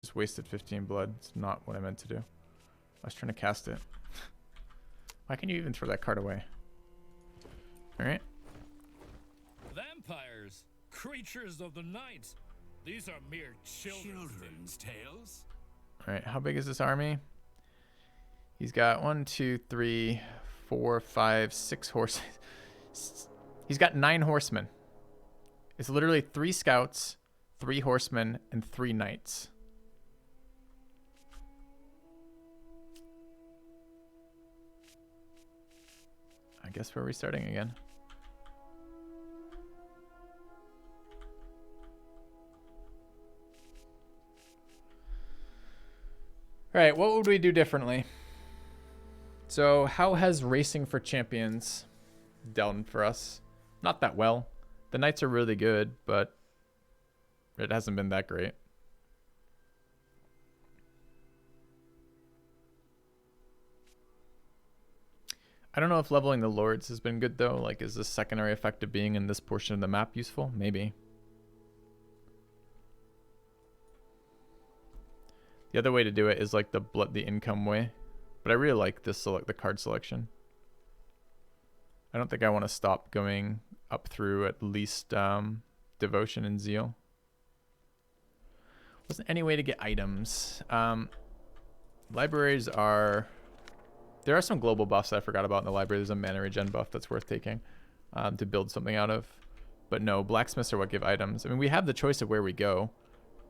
Just wasted 15 blood. It's not what I meant to do. I was trying to cast it. Why can you even throw that card away? Alright. Vampires, creatures of the night. These are mere children's tales. Alright, how big is this army? He's got 1, 2, 3, 4, 5, 6 horses. He's got 9 horsemen. It's literally 3 scouts, 3 horsemen, and 3 knights. I guess we're restarting again. All right, what would we do differently? So how has Racing for Champions done for us? Not that well. The knights are really good, but it hasn't been that great. I don't know if leveling the lords has been good though. Like, is the secondary effect of being in this portion of the map useful? Maybe. The other way to do it is like the income way, but I really like this the card selection. I don't think I want to stop going up through at least devotion and zeal. Wasn't any way to get items. Libraries are. There are some global buffs I forgot about in the library. There's a mana regen buff that's worth taking to build something out of. But no, blacksmiths are what give items. I mean, we have the choice of where we go.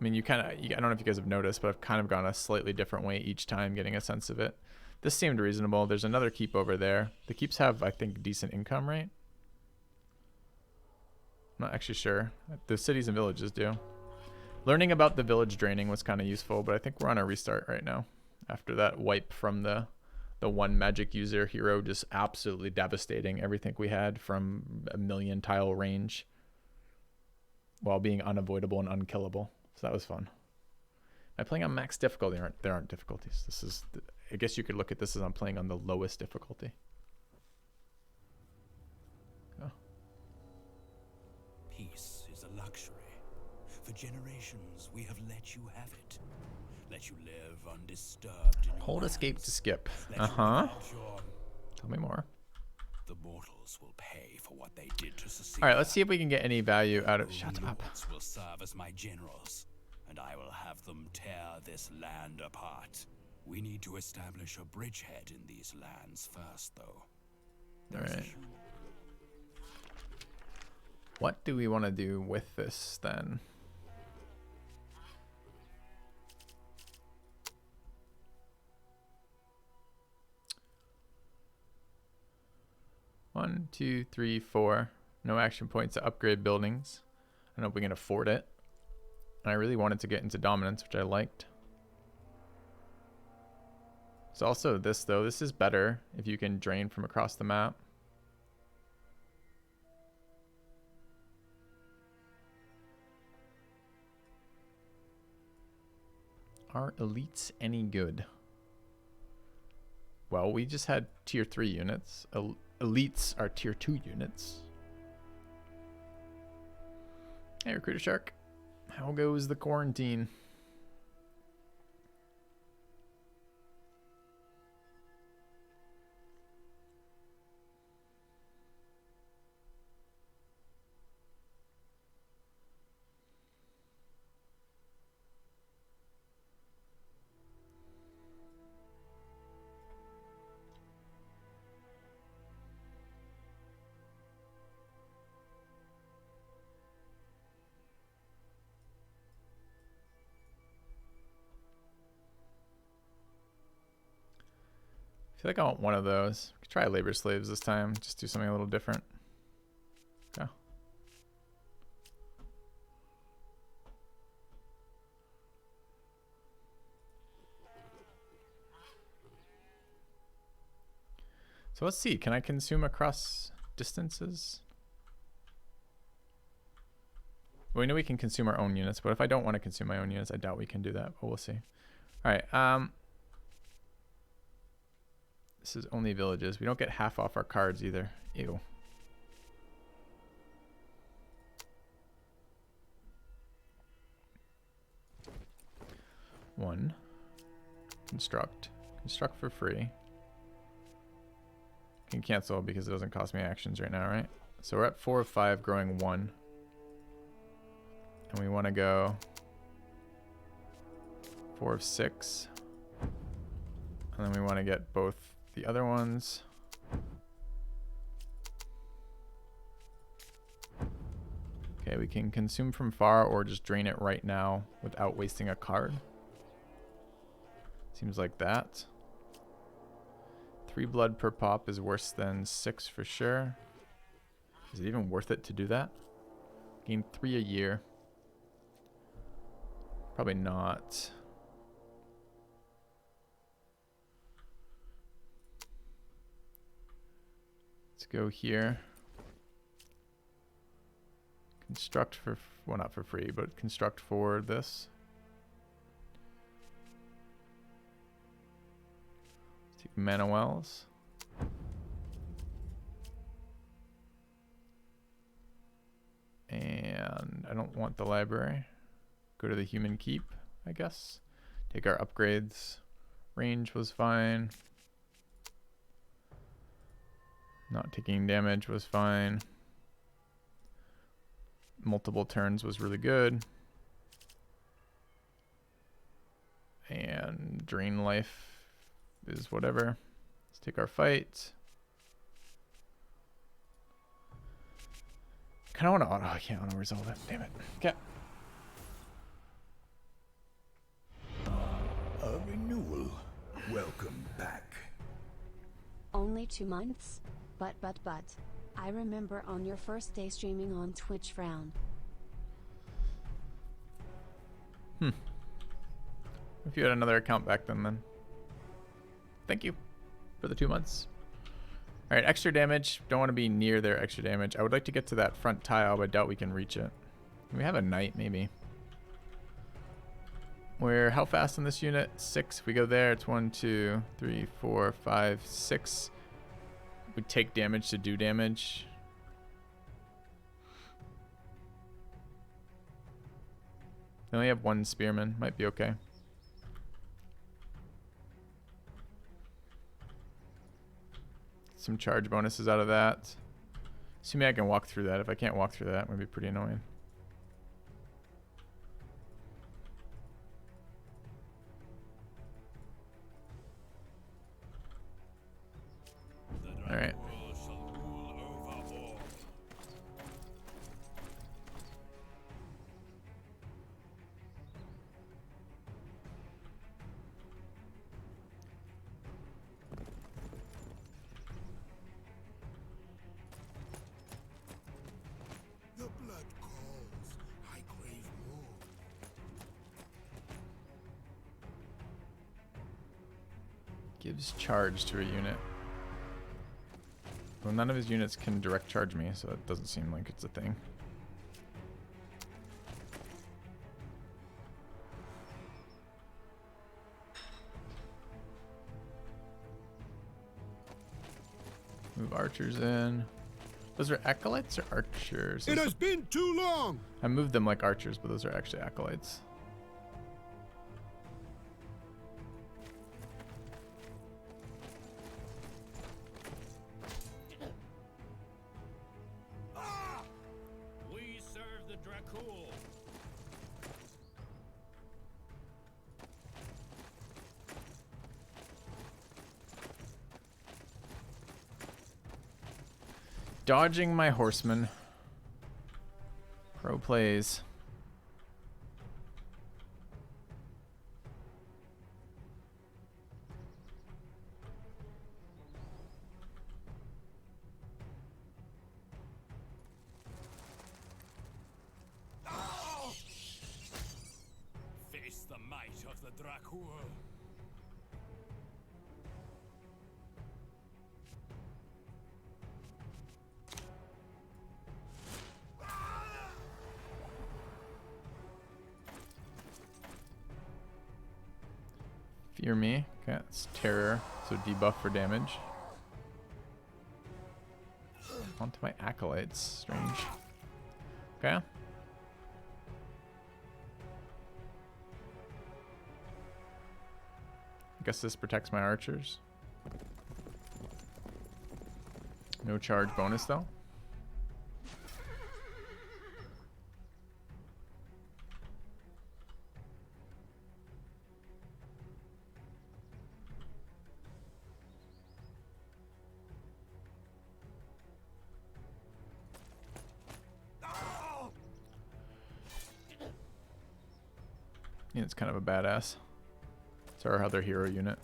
I mean, I don't know if you guys have noticed, but I've kind of gone a slightly different way each time, getting a sense of it. This seemed reasonable. There's another keep over there. The keeps have, I think, decent income, right? I'm not actually sure. The cities and villages do. Learning about the village draining was kind of useful, but I think we're on a restart right now. After that wipe from the one magic user hero just absolutely devastating everything we had from a 1,000,000 tile range while being unavoidable and unkillable. So that was fun. Am I playing on max difficulty? There aren't difficulties. This is, I guess you could look at this as I'm playing on the lowest difficulty. Oh. Peace is a luxury. For generations, we have let you have it. Let you live undisturbed. Hold escape to skip. Tell me more. The mortals will pay for what they did to Cecilia. All right, let's see if we can get any value out of. Shut up. Will serve as my generals, and I will have them tear this land apart. We need to establish a bridgehead in these lands first, though. All right. What do we want to do with this then? One, two, three, 4. No action points to upgrade buildings. I don't know if we can afford it. And I really wanted to get into dominance, which I liked. There's also this, though. This is better if you can drain from across the map. Are elites any good? Well, we just had tier 3 units. Elites are tier 2 units. Hey, Recruiter Shark. How goes the quarantine? I feel like I want one of those. We could try labor slaves this time. Just do something a little different. Okay. So let's see. Can I consume across distances? Well, we know we can consume our own units, but if I don't want to consume my own units, I doubt we can do that, but we'll see. All right. This is only villages. We don't get half off our cards either. Ew. 1. Construct. Construct for free. Can cancel because it doesn't cost me actions right now, right? So we're at 4 of 5, growing 1. And we want to go 4 of 6. And then we want to get both the other ones. Okay, we can consume from far or just drain it right now without wasting a card. Seems like that. 3 blood per pop is worse than 6 for sure. Is it even worth it to do that? Gain 3 a year. Probably not. Let's go here. Construct for, well, not for free, but construct for this. Let's take mana wells. And I don't want the library. Go to the human keep, I guess. Take our upgrades. Range was fine. Not taking damage was fine. Multiple turns was really good. And drain life is whatever. Let's take our fight. Kind of want to auto. I can't auto resolve it. Damn it. Okay. A renewal. Welcome back. Only 2 months? But. I remember on your first day streaming on Twitch frown. If you had another account back then. Thank you for the 2 months. Alright, extra damage. Don't want to be near their extra damage. I would like to get to that front tile, but I doubt we can reach it. We have a knight, maybe. We're how fast on this unit? 6. If we go there, it's 1, 2, 3, 4, 5, 6. We take damage to do damage. They only have 1 spearman. Might be okay. Some charge bonuses out of that. Assuming I can walk through that. If I can't walk through that, it would be pretty annoying. All right. The blood calls. I crave more. Gives charge to a unit. Well, none of his units can direct charge me, so it doesn't seem like it's a thing. Move archers in. Those are acolytes or archers? It has been too long. I moved them like archers, but those are actually acolytes. We serve the Dracul. Dodging my horseman. Pro plays. Face the might of the Dracul. Fear me. Okay, it's terror, so debuff for damage. Onto my acolytes. Strange. Okay. I guess this protects my archers. No charge bonus though. Yeah, it's kind of a badass. It's our other hero unit.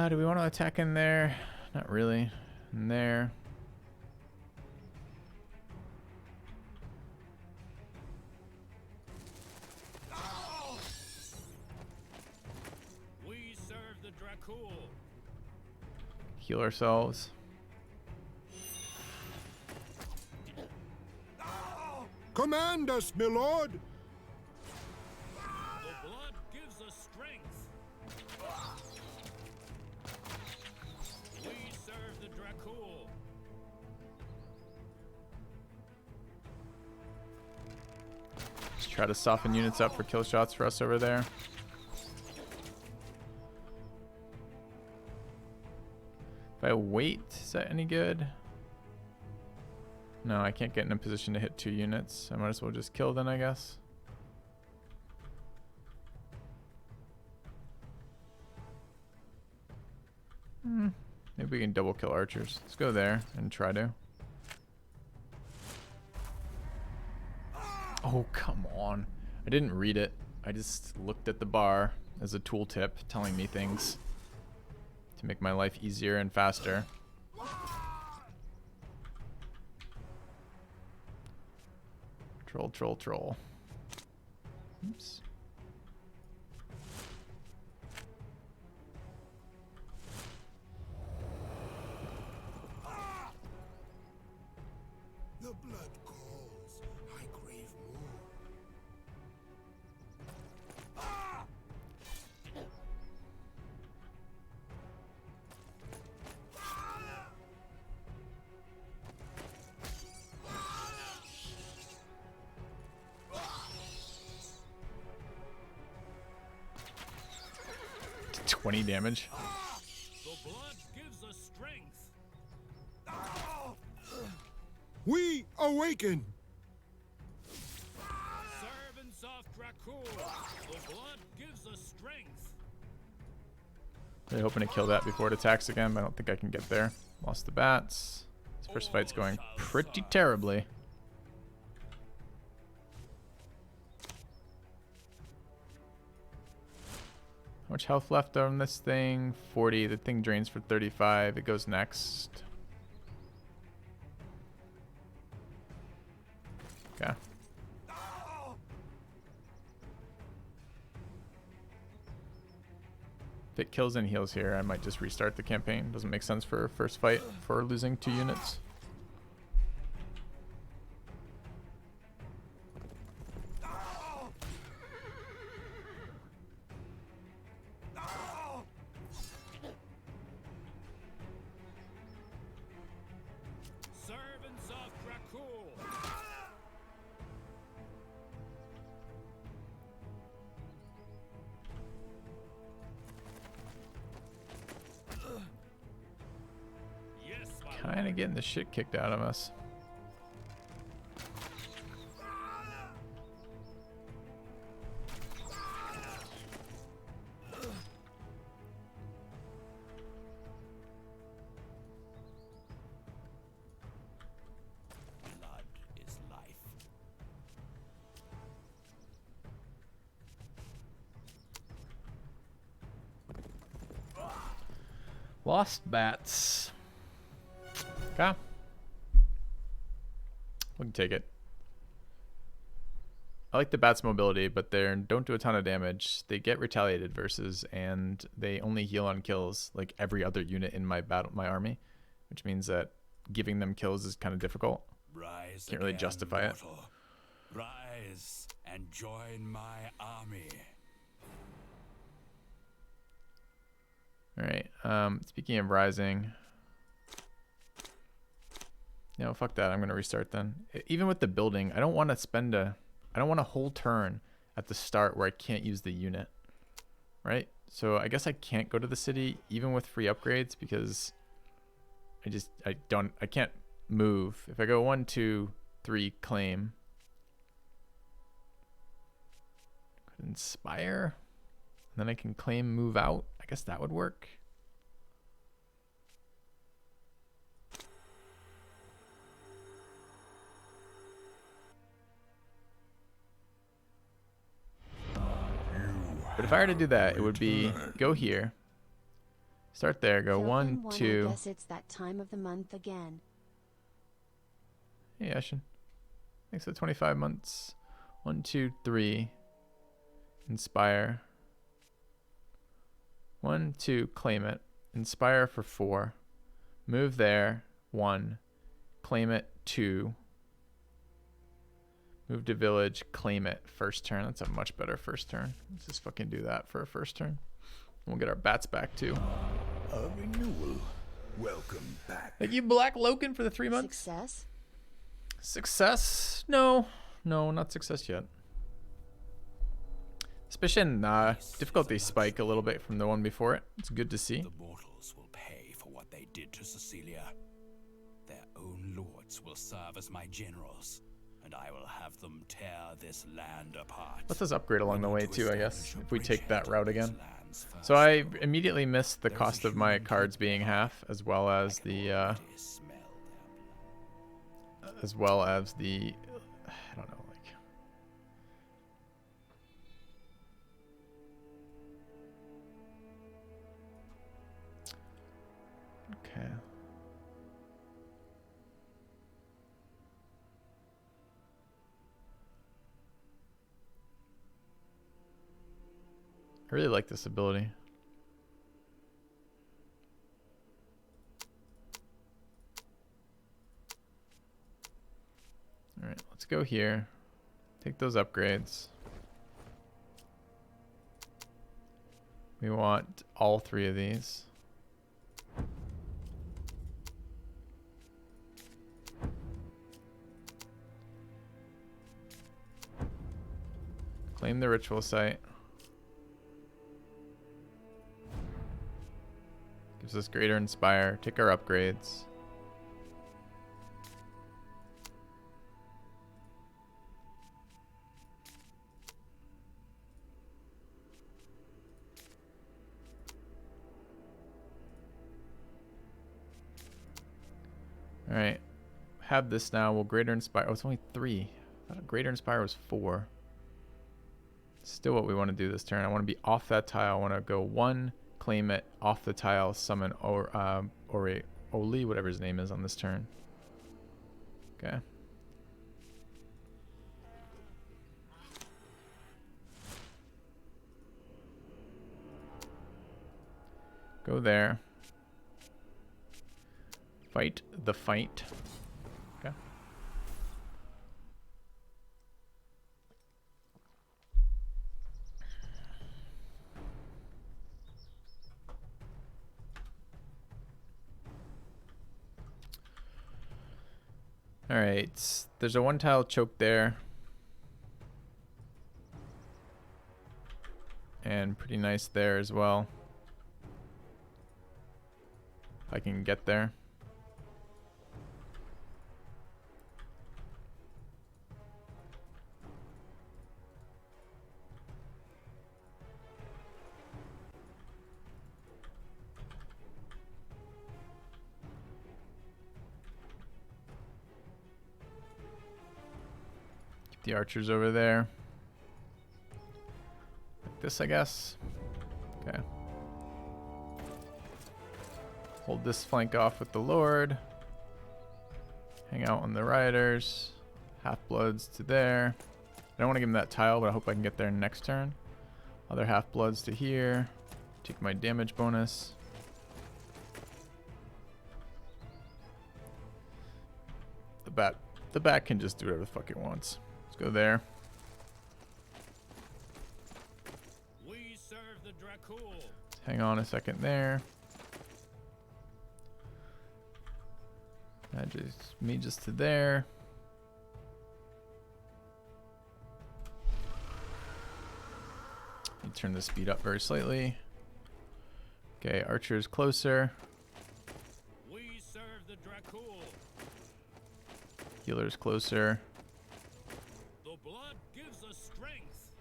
Do we want to attack in there? Not really. In there. We serve the Dracul. Heal ourselves. Command us, my lord. The blood gives us strength. We serve the Dracul. Just try to soften units up for kill shots for us over there. If I wait, is that any good? No, I can't get in a position to hit 2 units. I might as well just kill then, I guess. Maybe we can double kill archers. Let's go there and try to. Oh, come on. I didn't read it. I just looked at the bar as a tooltip telling me things to make my life easier and faster. Troll, troll, troll. Oops. The blood calls. I crave more. Did 20 damage. The blood gives us strength. We awaken. Servants of Dracul. The blood gives us strength. Really hoping to kill that before it attacks again, but I don't think I can get there. Lost the bats. This first fight's going pretty terribly. How much health left on this thing? 40. The thing drains for 35. It goes next. Okay. If it kills and heals here, I might just restart the campaign. Doesn't make sense for a first fight for losing 2 units. Servants of Dracul. Yes, my Kind of getting the shit kicked out of us. Blood is life. Lost bats. Okay. We can take it. I like the bats' mobility, but they don't do a ton of damage. They get retaliated versus, and they only heal on kills like every other unit in my army, which means that giving them kills is kind of difficult. Rise Can't really again, justify it. mortal. Rise and join my army. All right. Speaking of rising, No, fuck that. I'm gonna restart then. Even with the building, I don't want to spend a, I don't want a whole turn at the start where I can't use the unit, right? So I guess I can't go to the city even with free upgrades because I can't move. If I go 1, 2, 3, claim, could inspire, and then I can claim move out. I guess that would work. But if I were to do that, it would be go here, start there, go Fill in 1, one, 2. I guess it's that time of the month again. Yeah, I should. Thanks for 25 months. 1, 2, 3. Inspire. 1, 2, claim it. Inspire for 4. Move there. 1. Claim it. 2. Move to village. Claim it. First turn. That's a much better first turn. Let's just fucking do that for a first turn. We'll get our bats back too. A renewal. Welcome back. Thank you, Black Loken, for the 3 months. Success? Success? No. No, not success yet. Suspicion, difficulty spike a little bit from the one before it. It's good to see. The mortals will pay for what they did to Cecilia. Their own lords will serve as my generals, and I will have them tear this land apart. Let us upgrade along the way too, I guess, if we take that route again. First, So I immediately missed the cost of my cards being half, as well as the I don't know, like, okay. I really like this ability. All right, let's go here. Take those upgrades. We want all 3 of these. Claim the ritual site. Gives us greater inspire. Take our upgrades. All right, have this now. We'll greater inspire. Oh, it's only 3. I thought greater inspire was 4. Still what we want to do this turn. I want to be off that tile. I want to go 1, claim it, off the tile, summon Oli, whatever his name is on this turn. Okay. Go there. Fight the fight. Okay. All right, there's a 1 tile choke there. And pretty nice there as well. If I can get there. The archers over there. Like this, I guess. Okay. Hold this flank off with the Lord. Hang out on the riders. Half-bloods to there. I don't want to give him that tile, but I hope I can get there next turn. Other half-bloods to here. Take my damage bonus. The bat can just do whatever the fuck it wants. Let's go there. We serve the Dracul. Hang on a second there. Mages to there. You turn the speed up very slightly. Okay, archers closer. We serve the Dracul. Healers closer. The blood gives us strength.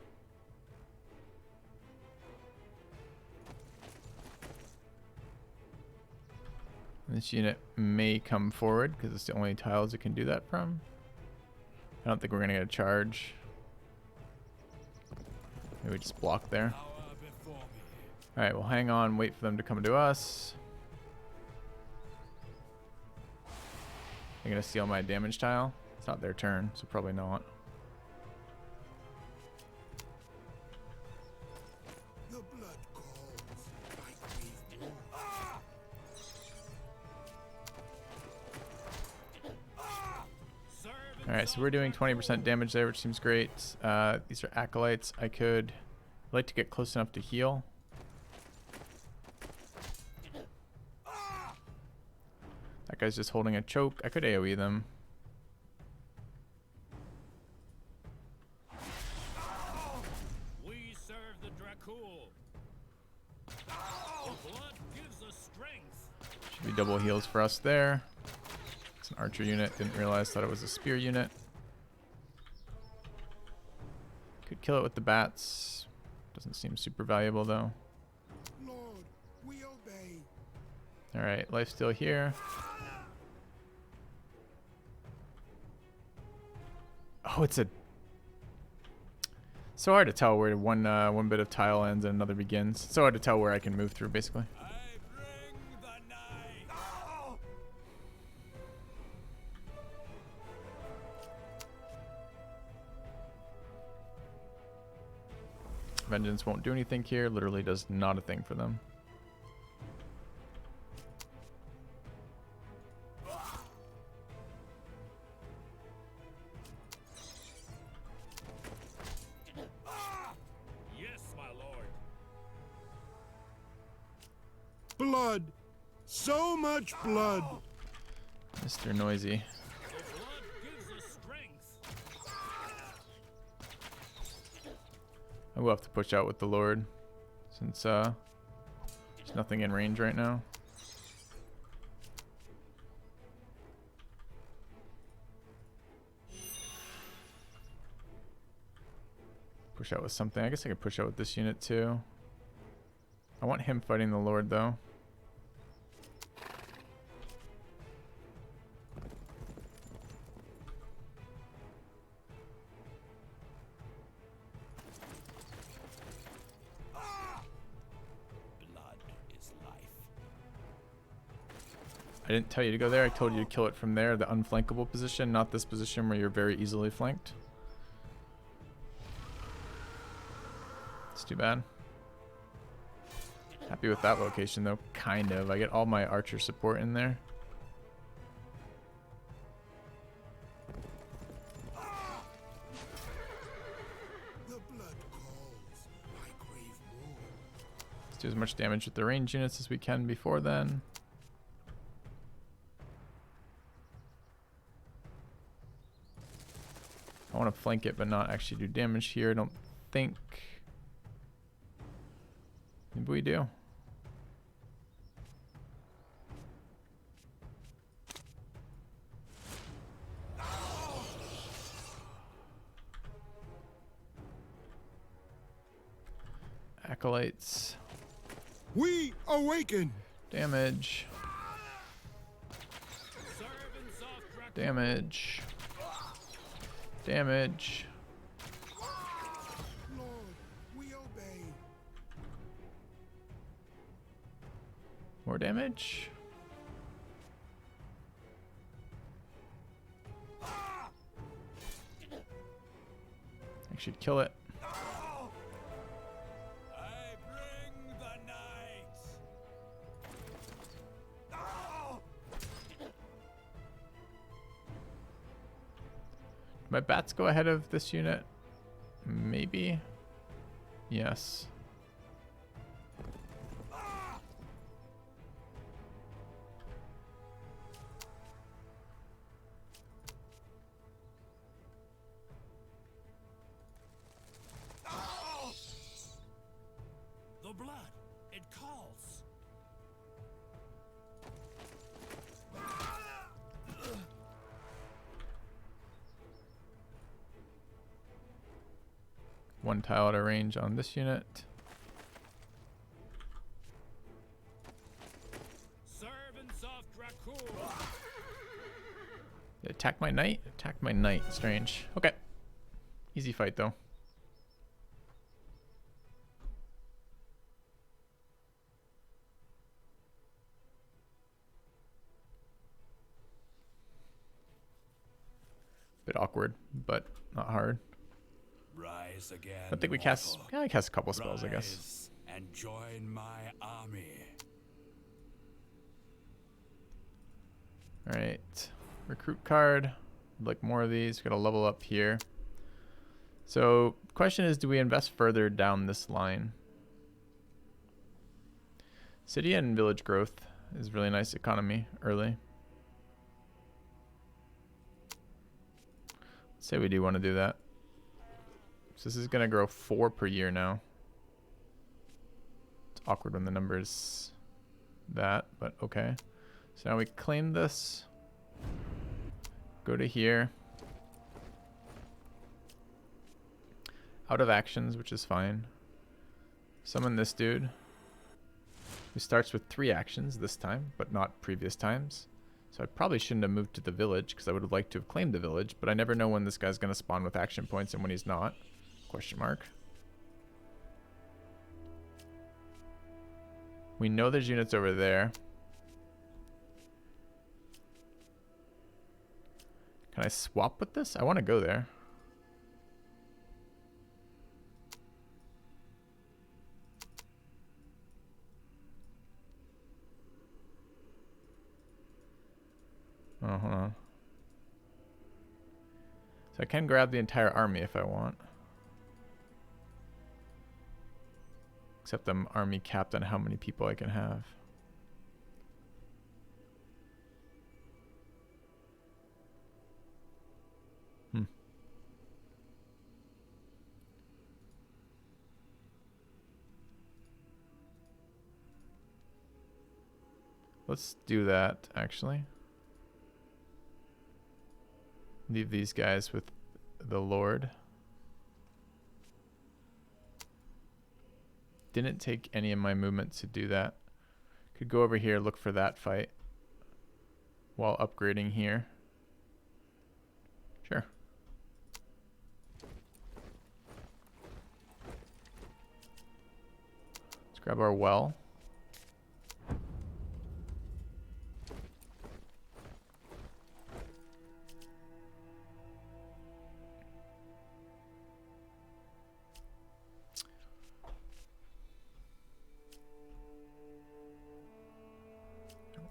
This unit may come forward because it's the only tiles it can do that from. I don't think we're gonna get a charge. Maybe just block there. Power before me. Alright, we'll hang on, wait for them to come to us. They're gonna steal my damage tile. It's not their turn, so probably not. The blood calls. I crave more. Serve Alright, so we're doing 20% damage there, which seems great. These are acolytes. I'd like to get close enough to heal. That guy's just holding a choke. I could AoE them. We serve the Dracul. The blood gives us strength. Should be double heals for us there. It's an archer unit. Didn't realize that it was a spear unit. Could kill it with the bats. Doesn't seem super valuable though. Lord, we obey. Alright, lifesteal here. Oh, it's a... So hard to tell where one bit of tile ends and another begins. So hard to tell where I can move through, basically. I bring the night. Vengeance won't do anything here. Literally does not a thing for them. Yes, my lord. Blood. So much blood. Mr. Noisy. The blood gives us strength. I will have to push out with the Lord, since there's nothing in range right now. Push out with something. I guess I could push out with this unit too. I want him fighting the Lord though. Blood is life. I didn't tell you to go there. I told you to kill it from there, the unflankable position, not this position where you're very easily flanked. It's too bad. Happy with that location though, kind of. I get all my archer support in there. The blood calls. I crave more. Let's do as much damage with the range units as we can before then. I want to flank it but not actually do damage here, I don't think. Maybe we do. Acolytes. We awaken. Damage. Serve in soft Dracul. Damage. Damage. Lord, we obey. More damage. I should kill it. I bring the night. My bats go ahead of this unit? Maybe. Yes. 1 tile at a range on this unit. Servants of Dracul. Attack my knight? Attack my knight. Strange. Okay. Easy fight, though. Bit awkward, but not hard. Rise again. I think we cast. mortal. Yeah, I cast a couple spells, I guess. Rise and join my army. All right. Recruit card. I'd like more of these. Got to level up here. So, question is, do we invest further down this line? City and village growth is really nice economy early. Let's say we do want to do that. So this is going to grow 4 per year now. It's awkward when the number's that, but okay. So now we claim this. Go to here. Out of actions, which is fine. Summon this dude, who starts with 3 actions this time, but not previous times. So I probably shouldn't have moved to the village, because I would have liked to have claimed the village, but I never know when this guy's going to spawn with action points and when he's not. Question mark. We know there's units over there. Can I swap with this? I want to go there. Oh, hold on. So I can grab the entire army if I want. Except I'm army capped on how many people I can have. Let's do that, actually. Leave these guys with the Lord. Didn't take any of my movement to do that. Could go over here, look for that fight while upgrading here. Sure. Let's grab our well.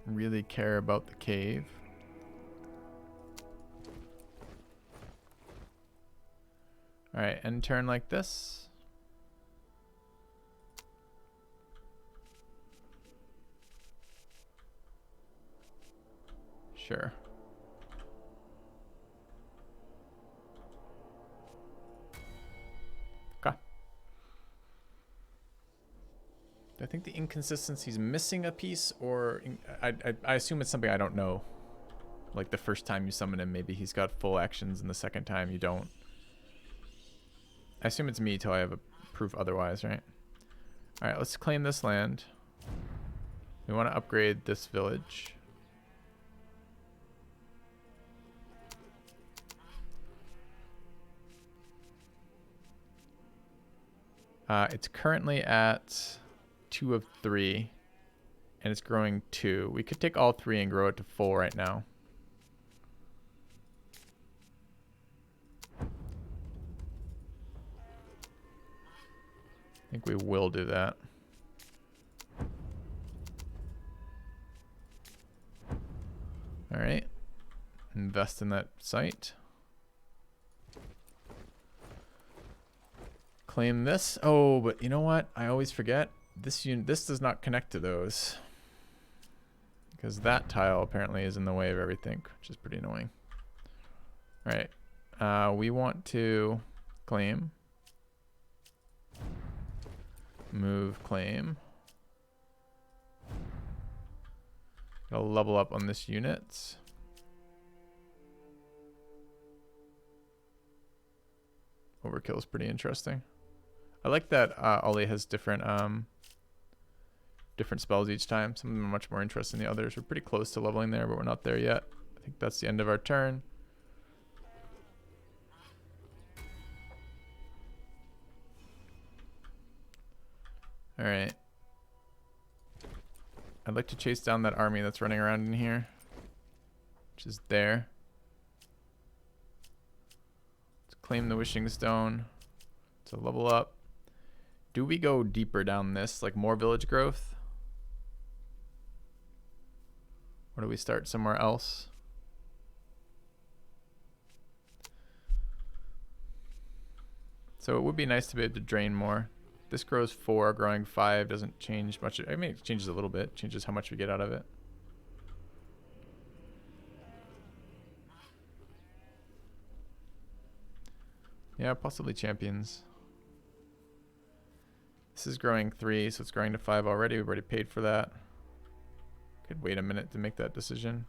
Really care about the cave. All right, end turn like this. Sure. Okay. I think the inconsistency's missing a piece, or I assume it's something I don't know. Like the first time you summon him, maybe he's got full actions, and the second time you don't. I assume it's me till I have a proof otherwise, right? All right, let's claim this land. We want to upgrade this village. It's currently at 2 of 3, and it's growing 2. We could take all 3 and grow it to full right now. I think we will do that. All right, invest in that site. Claim this. Oh, but you know what? I always forget. This does not connect to those. Because that tile apparently is in the way of everything, which is pretty annoying. All right. We want to claim. Move, claim. Gotta level up on this unit. Overkill is pretty interesting. I like that Ollie has different different spells each time. Some of them are much more interesting than the others. We're pretty close to leveling there, but we're not there yet. I think that's the end of our turn. All right. I'd like to chase down that army that's running around in here, which is there. Let's claim the wishing stone to level up. Do we go deeper down this, like more village growth? Or do we start somewhere else? So it would be nice to be able to drain more. This grows 4, growing 5 doesn't change much. I mean, it changes a little bit. It changes how much we get out of it. Yeah, possibly champions. This is growing 3, so it's growing to 5 already. We've already paid for that. Could wait a minute to make that decision.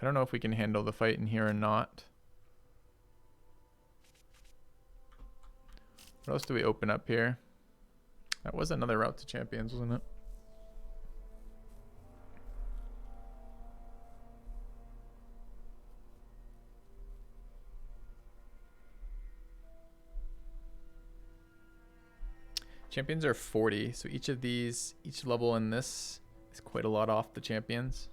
I don't know if we can handle the fight in here or not. What else do we open up here? That was another route to champions, wasn't it? Champions are 40, so each of these, each level in this is quite a lot off the champions.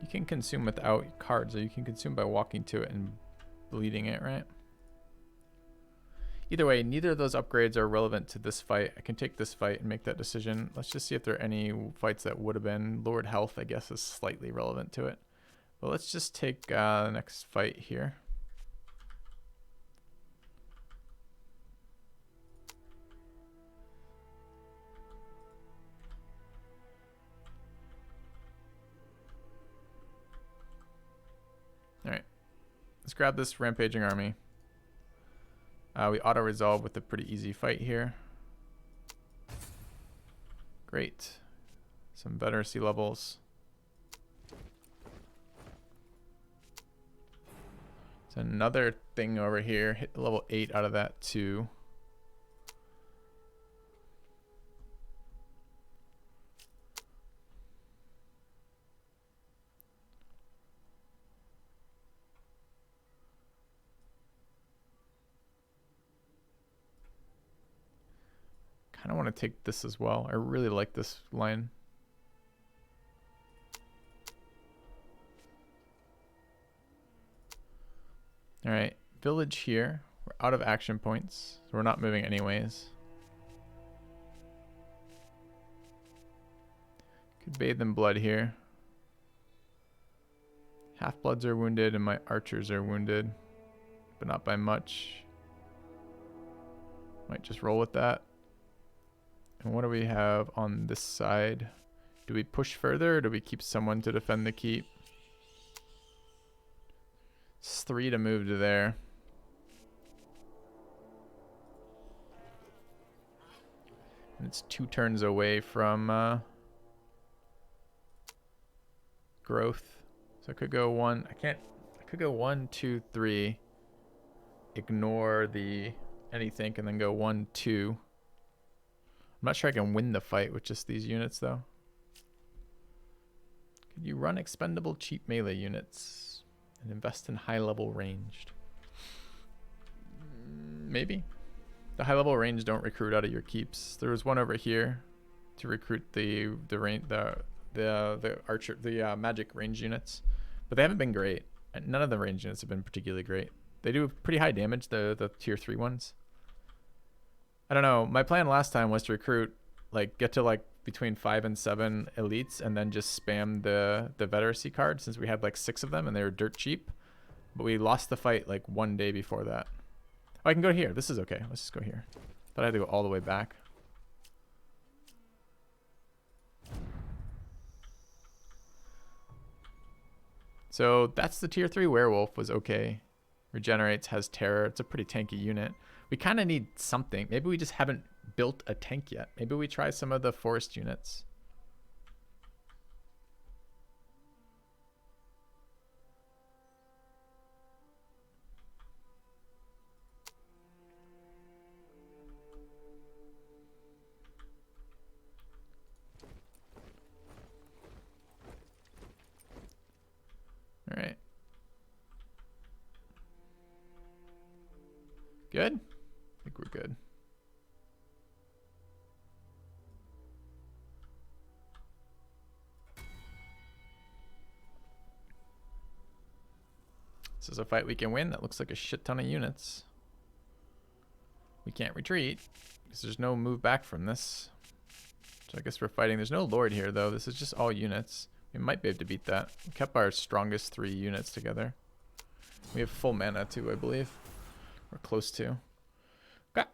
You can consume without cards, or you can consume by walking to it and bleeding it, right? Either way, neither of those upgrades are relevant to this fight. I can take this fight and make that decision. Let's just see if there are any fights that would have been. Lord Health, I guess, is slightly relevant to it. But let's just take the next fight here. Alright, let's grab this rampaging army. We auto-resolve with a pretty easy fight here. Great. Some Veteracy levels. It's another thing over here. Hit level 8 out of that too. I don't want to take this as well. I really like this line. All right, village here. We're out of action points, so we're not moving anyways. Could bathe in blood here. Half-bloods are wounded and my archers are wounded, but not by much. Might just roll with that. And what do we have on this side? Do we push further or do we keep someone to defend the keep? It's 3 to move to there. And it's 2 turns away from growth. So I could go 1. I could go 1, 2, 3. Ignore the anything and then go 1, 2. I'm not sure I can win the fight with just these units though. Could you run expendable cheap melee units and invest in high level ranged? Maybe. The high level range don't recruit out of your keeps. There was one over here to recruit the magic range units, but they haven't been great. None of the range units have been particularly great. They do pretty high damage, the tier 3 ones. I don't know. My plan last time was to recruit, like, get to like between 5 and 7 elites and then just spam the Veteracy card since we had like 6 of them and they were dirt cheap. But we lost the fight like 1 day before that. Oh, I can go here. This is okay. Let's just go here. Thought I had to go all the way back. So that's the tier 3 werewolf was okay. Regenerates, has terror. It's a pretty tanky unit. We kind of need something. Maybe we just haven't built a tank yet. Maybe we try some of the forest units. Good? I think we're good. This is a fight we can win. That looks like a shit ton of units. We can't retreat because there's no move back from this. So I guess we're fighting. There's no lord here though. This is just all units. We might be able to beat that. We kept our strongest 3 units together. We have full mana too, I believe. We're close to. Okay.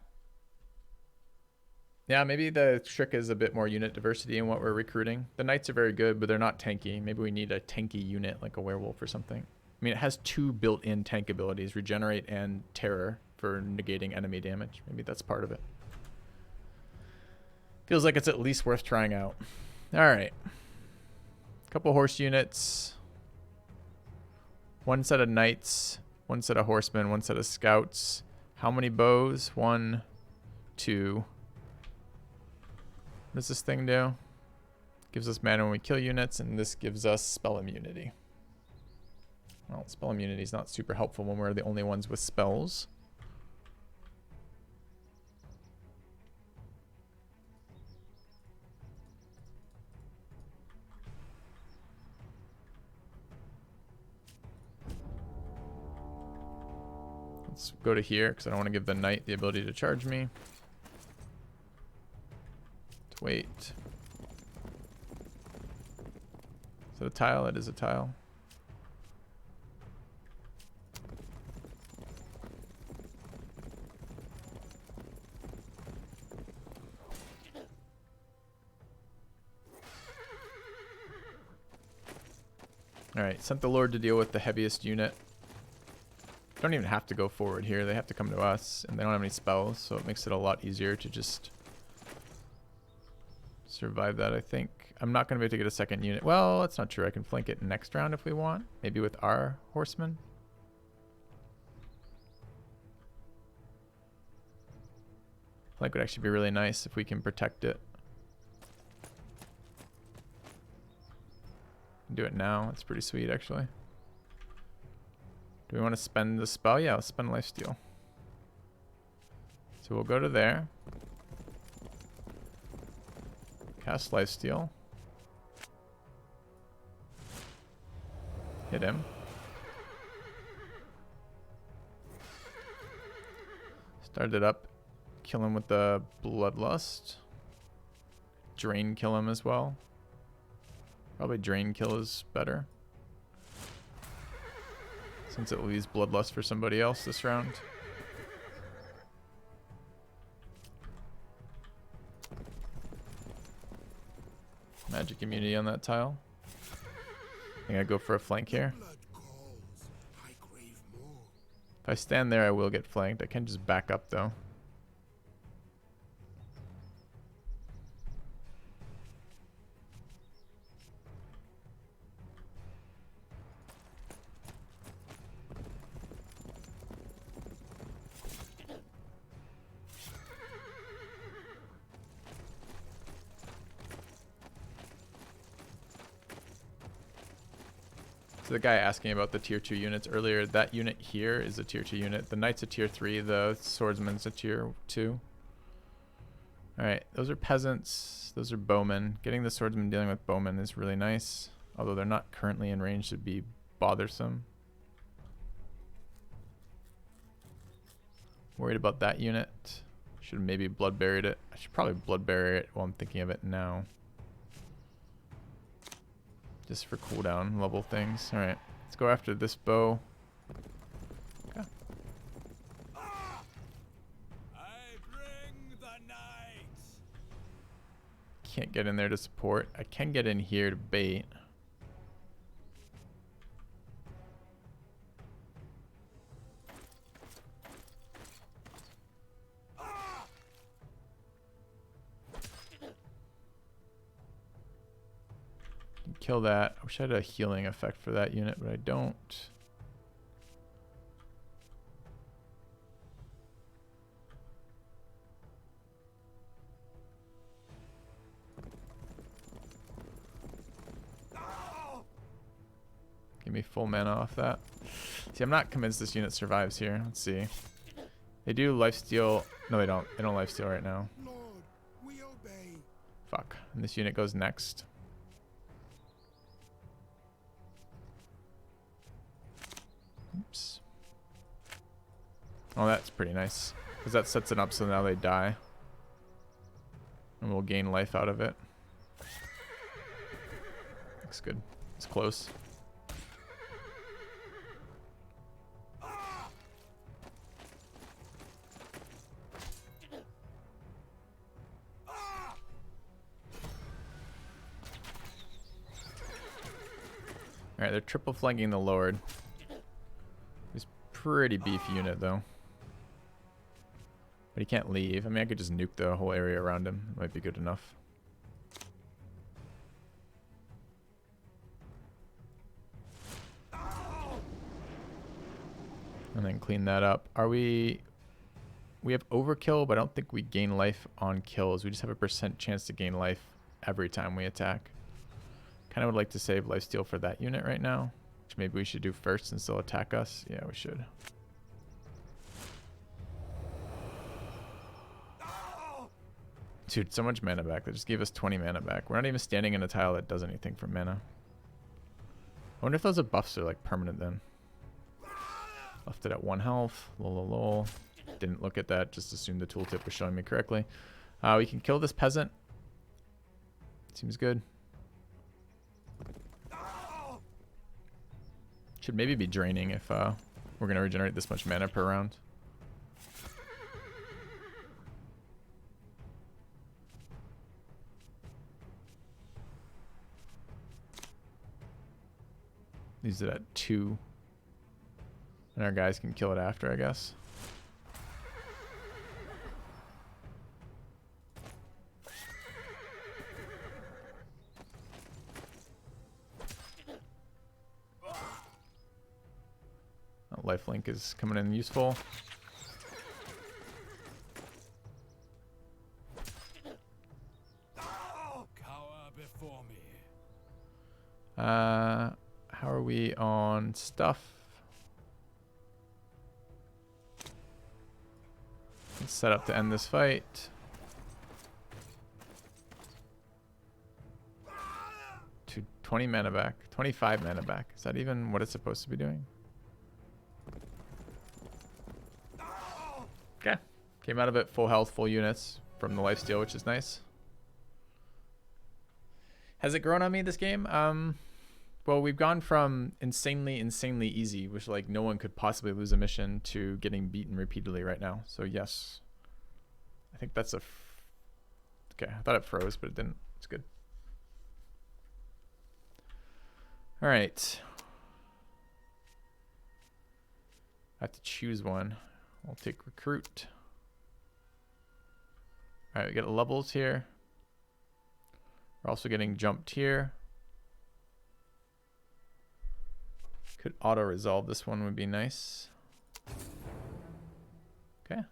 Yeah, maybe the trick is a bit more unit diversity in what we're recruiting. The knights are very good, but they're not tanky. Maybe we need a tanky unit like a werewolf or something. I mean, it has 2 built-in tank abilities, Regenerate and Terror, for negating enemy damage. Maybe that's part of it. Feels like it's at least worth trying out. Alright. Couple horse units. 1 set of knights. 1 set of horsemen. 1 set of scouts. How many bows? 1, 2. What does this thing do? Gives us mana when we kill units, and this gives us spell immunity. Well, spell immunity is not super helpful when we're the only ones with spells. Let's go to here because I don't want to give the knight the ability to charge me. Let's wait. Is that a tile? It is a tile. Alright, sent the Lord to deal with the heaviest unit. Don't even have to go forward here. They have to come to us, and they don't have any spells, so it makes it a lot easier to just survive that, I think. I'm not going to be able to get a second unit. Well, that's not true. I can flank it next round if we want. Maybe with our horsemen. Flank would actually be really nice if we can protect it. Do it now. It's pretty sweet, actually. Do we want to spend the spell? Yeah, let's spend lifesteal. So we'll go to there. Cast lifesteal. Hit him. Start it up. Kill him with the Bloodlust. Drain kill him as well. Probably drain kill is better, since it leaves Bloodlust for somebody else this round. Magic immunity on that tile. I think I go for a flank here. If I stand there, I will get flanked. I can just back up though. The guy asking about the tier 2 units earlier, that unit here is a tier 2 unit. The knight's a tier 3, the swordsman's a tier 2. Alright, those are peasants, those are bowmen. Getting the swordsman dealing with bowmen is really nice, although they're not currently in range to be bothersome. Worried about that unit. Should have maybe blood buried it. I should probably blood bury it while I'm thinking of it now. Just for cooldown level things. Alright, let's go after this bow. Okay. I bring the night. Can't get in there to support. I can get in here to bait. Kill that. I wish I had a healing effect for that unit, but I don't. Give me full mana off that. See, I'm not convinced this unit survives here. Let's see. They do lifesteal. No, they don't. They don't lifesteal right now. Lord, we obey. Fuck. And this unit goes next. Oops. Oh, that's pretty nice. Because that sets it up so now they die. And we'll gain life out of it. Looks good. It's close. Alright, they're triple flanking the Lord. He's pretty beefy unit though. But he can't leave. I mean, I could just nuke the whole area around him. It might be good enough. And then clean that up. Are we... We have overkill, but I don't think we gain life on kills. We just have a % chance to gain life every time we attack. Kind of would like to save lifesteal for that unit right now. Which maybe we should do first and still attack us. Yeah, we should. Dude, so much mana back. They just gave us 20 mana back. We're not even standing in a tile that does anything for mana. I wonder if those buffs are like permanent then. Left it at 1 health. Lol. Didn't look at that. Just assumed the tooltip was showing me correctly. We can kill this peasant. Seems good. Should maybe be draining if we're going to regenerate this much mana per round. Use it at 2. And our guys can kill it after, I guess. Oh, lifelink is coming in useful. Cower before me. How are we on stuff? Let's set up to end this fight. To 20 mana back. 25 mana back. Is that even what it's supposed to be doing? Okay. Came out of it full health, full units from the lifesteal, which is nice. Has it grown on me this game? Well, we've gone from insanely easy, which like no one could possibly lose a mission, to getting beaten repeatedly right now. So yes, I think that's okay. I thought it froze, but it didn't. It's good. All right. I have to choose one. I'll take recruit. All right, we get levels here. We're also getting jumped here. Could auto-resolve this one, would be nice. Okay.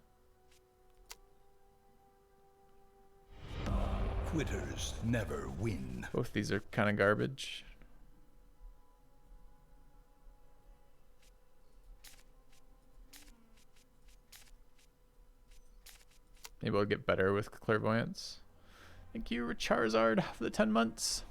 Quitters never win. Both these are kind of garbage. Maybe I'll get better with clairvoyance. Thank you, Charizard, for the 10 months.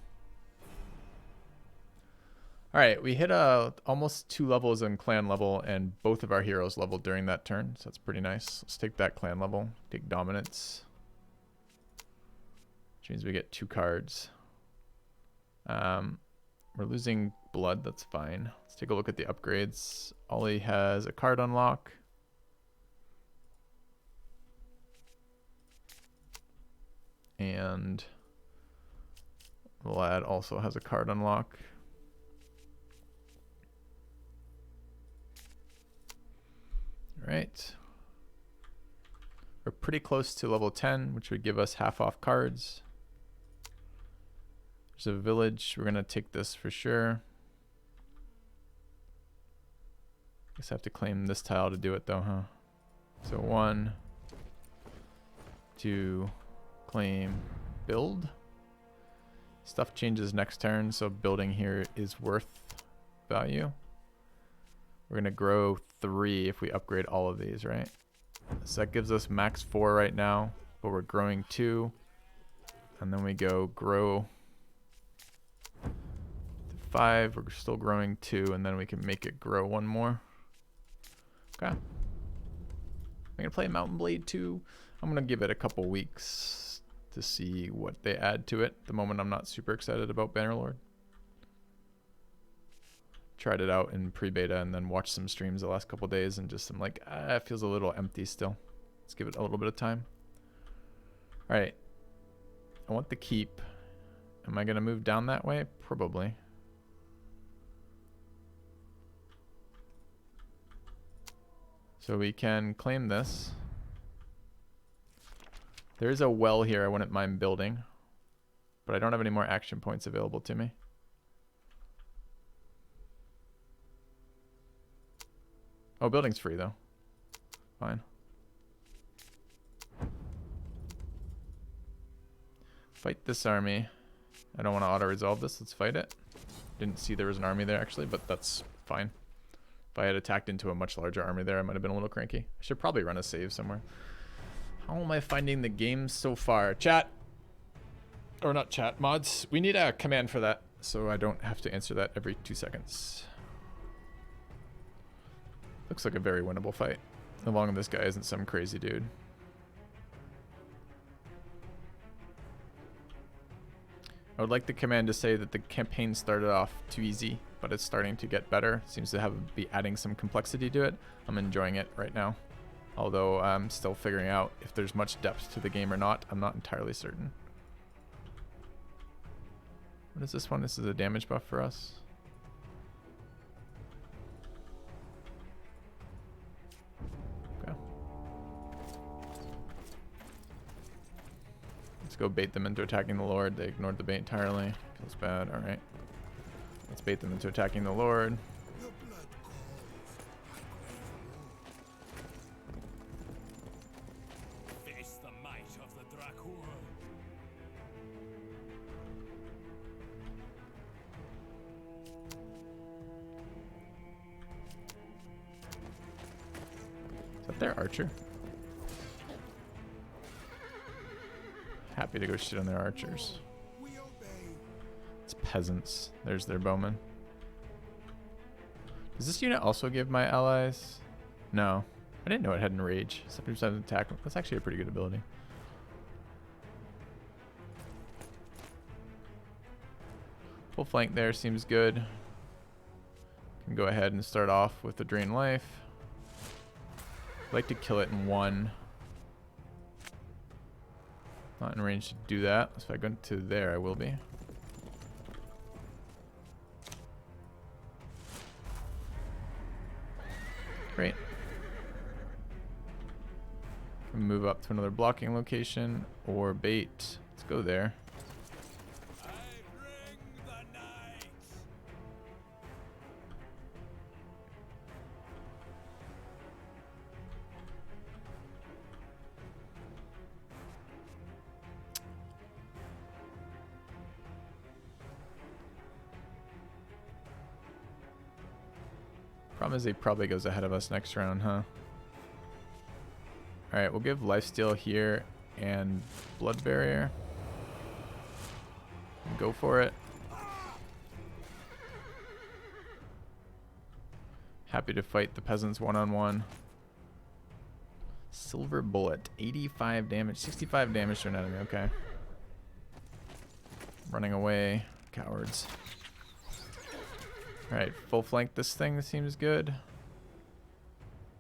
All right, we hit almost 2 levels in clan level, and both of our heroes leveled during that turn, so that's pretty nice. Let's take that clan level, take dominance, which means we get 2 cards. We're losing blood, that's fine. Let's take a look at the upgrades. Ollie has a card unlock. And Vlad also has a card unlock. All right. We're pretty close to level 10, which would give us half off cards. There's a village. We're going to take this for sure. Guess I have to claim this tile to do it though, huh? So 1, 2, claim, build. Stuff changes next turn, so building here is worth value. We're going to grow 3 if we upgrade all of these, right? So that gives us max 4 right now, but we're growing 2. And then we go grow 5. We're still growing 2, and then we can make it grow 1 more. Okay. I'm gonna play Mountain Blade 2. I'm gonna give it a couple weeks to see what they add to it. At the moment, I'm not super excited about Bannerlord. Tried it out in pre-beta and then watched some streams the last couple days, and just I'm like, it feels a little empty still. Let's give it a little bit of time. All right. I want the keep. Am I gonna move down that way? Probably. So we can claim this. There's a well here I wouldn't mind building, but I don't have any more action points available to me. Oh, building's free though. Fine. Fight this army. I don't want to auto-resolve this. Let's fight it. Didn't see there was an army there actually, but that's fine. If I had attacked into a much larger army there, I might have been a little cranky. I should probably run a save somewhere. How am I finding the game so far? Chat. Or not chat, mods. We need a command for that, so I don't have to answer that every 2 seconds. Looks like a very winnable fight. As long as this guy isn't some crazy dude. I would like the command to say that the campaign started off too easy, but it's starting to get better. Seems to be adding some complexity to it. I'm enjoying it right now. Although I'm still figuring out if there's much depth to the game or not. I'm not entirely certain. What is this one? This is a damage buff for us. Okay. Let's go bait them into attacking the Lord. They ignored the bait entirely. Feels bad. All right. Let's bait them into attacking the Lord. The blood calls. I crave more. Face the might of the Dracul. Is that their archer? Happy to go shit on their archers. We obey. It's peasants. There's their bowmen. Does this unit also give my allies? No. I didn't know it had enrage. 70% attack. That's actually a pretty good ability. Full flank there seems good. Can go ahead and start off with the drain life. I'd like to kill it in 1. Not in range to do that. So if I go to there, I will be. Great. Can move up to another blocking location or bait. Let's go there. I bring the night. Problem is he probably goes ahead of us next round, huh? Alright, we'll give lifesteal here and blood barrier. Go for it. Happy to fight the peasants one-on-one. Silver bullet, 85 damage, 65 damage to an enemy, okay. Running away, cowards. Alright, full flank this thing seems good.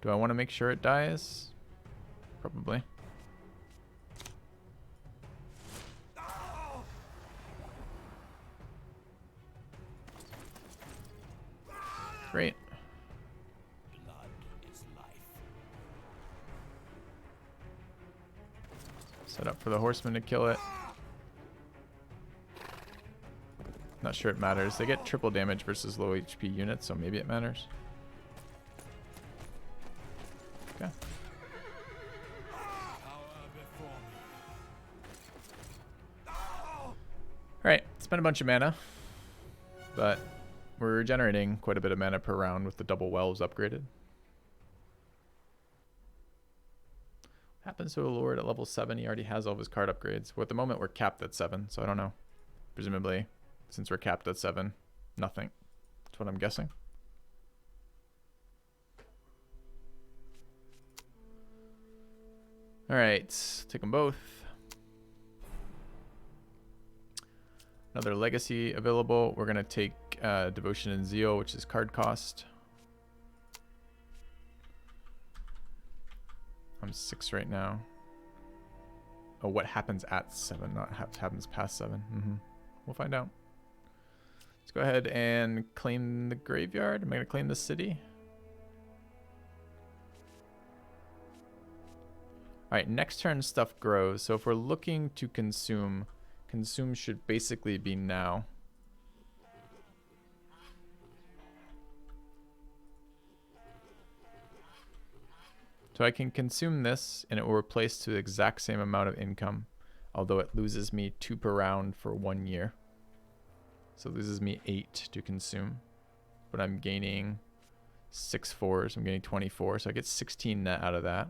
Do I want to make sure it dies? Probably. Great. Blood is life. Set up for the horseman to kill it. Not sure it matters. They get triple damage versus low HP units, so maybe it matters. Okay. Power before me. Alright, spend a bunch of mana. But we're generating quite a bit of mana per round with the double wells upgraded. happens to a lord at level 7? He already has all of his card upgrades. Well, at the moment we're capped at 7, so I don't know. Presumably, since we're capped at 7, nothing. That's what I'm guessing. All right, take them both. Another legacy available. We're gonna take Devotion and Zeal, which is card cost. I'm 6 right now. Oh, what happens at 7, not happens past 7. We'll find out. Let's go ahead and claim the graveyard. Am I gonna claim the city? All right, next turn stuff grows. So if we're looking to consume, consume should basically be now. So I can consume this and it will replace to the exact same amount of income, although it loses me 2 per round for 1 year. So it loses me 8 to consume, but I'm gaining 6 4s. I'm getting 24, so I get 16 net out of that.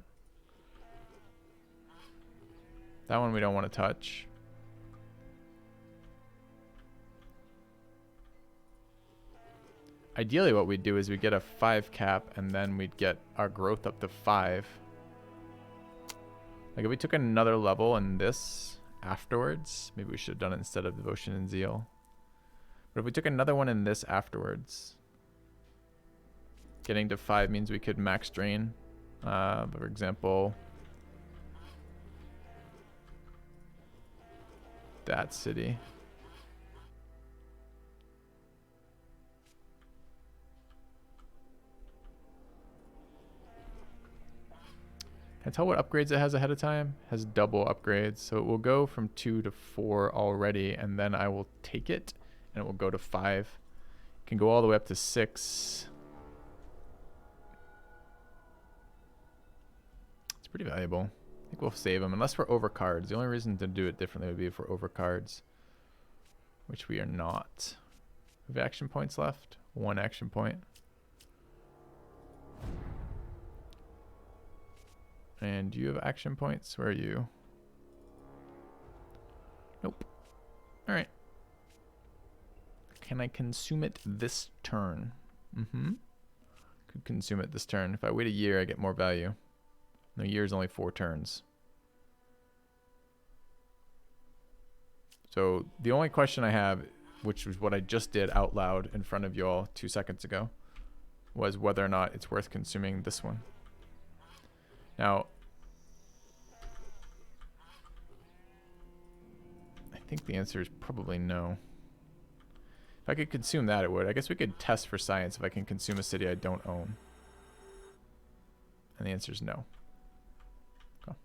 That one we don't want to touch. Ideally what we'd do is we'd get a 5 cap and then we'd get our growth up to 5. Like if we took another level in this afterwards, maybe we should have done it instead of Devotion and Zeal. But if we took another one in this afterwards, getting to 5 means we could max drain. For example, that city. Can I tell what upgrades it has ahead of time? It has double upgrades, so it will go from 2 to 4 already, and then I will take it, and it will go to 5. It can go all the way up to 6. It's pretty valuable. I think we'll save them, unless we're over cards. The only reason to do it differently would be if we're over cards, which we are not. We have action points left. 1 action point. And do you have action points? Where are you? Nope. All right. Can I consume it this turn? Could consume it this turn. If I wait a year, I get more value. No, year is only 4 turns. So the only question I have, which was what I just did out loud in front of you all 2 seconds ago, was whether or not it's worth consuming this one. Now, I think the answer is probably no. If I could consume that, it would. I guess we could test for science if I can consume a city I don't own. And the answer is no. Okay.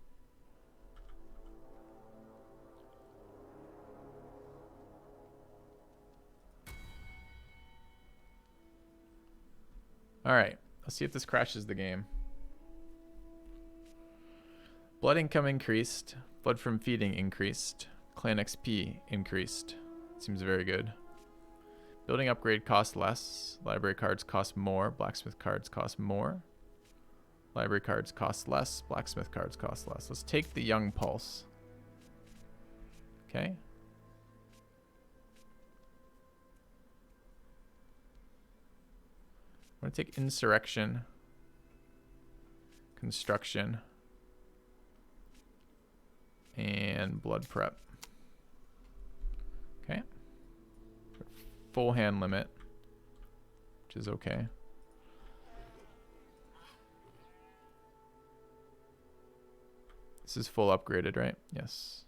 All right, let's see if this crashes the game. Blood income increased. Blood from feeding increased. Clan XP increased. Seems very good. Building upgrade costs less. Library cards cost more. Blacksmith cards cost more. Library cards cost less. Blacksmith cards cost less. Let's take the Young Pulse. Okay. I'm going to take Insurrection. Construction. And Blood Prep. Okay. Full hand limit, which is okay. This is full upgraded, right? Yes.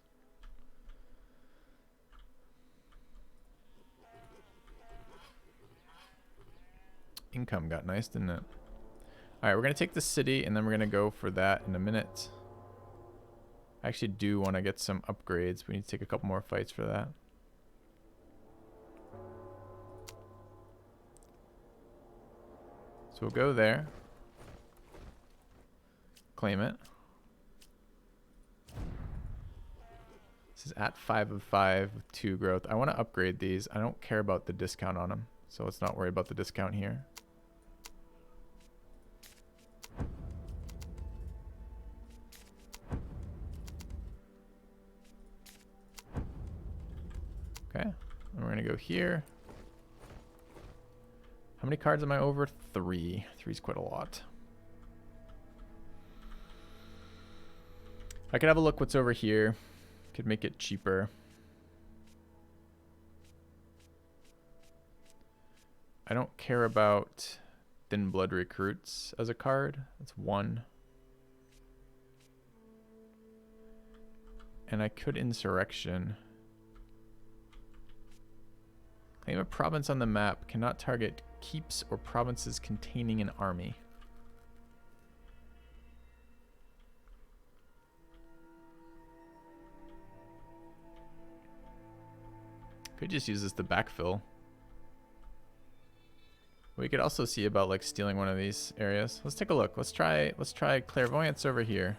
Income got nice, didn't it? All right, we're going to take the city, and then we're going to go for that in a minute. I actually do want to get some upgrades. We need to take a couple more fights for that. So we'll go there. Claim it. This is at 5 of 5 with 2 growth. I want to upgrade these. I don't care about the discount on them, so let's not worry about the discount here. And we're gonna go here. How many cards am I over? 3. 3's quite a lot. I could have a look what's over here. Could make it cheaper. I don't care about Thin Blood Recruits as a card. That's 1. And I could Insurrection. Claim a province on the map. Cannot target keeps or provinces containing an army. Could just use this to backfill. We could also see about like stealing one of these areas. Let's take a look. Let's try Clairvoyance over here.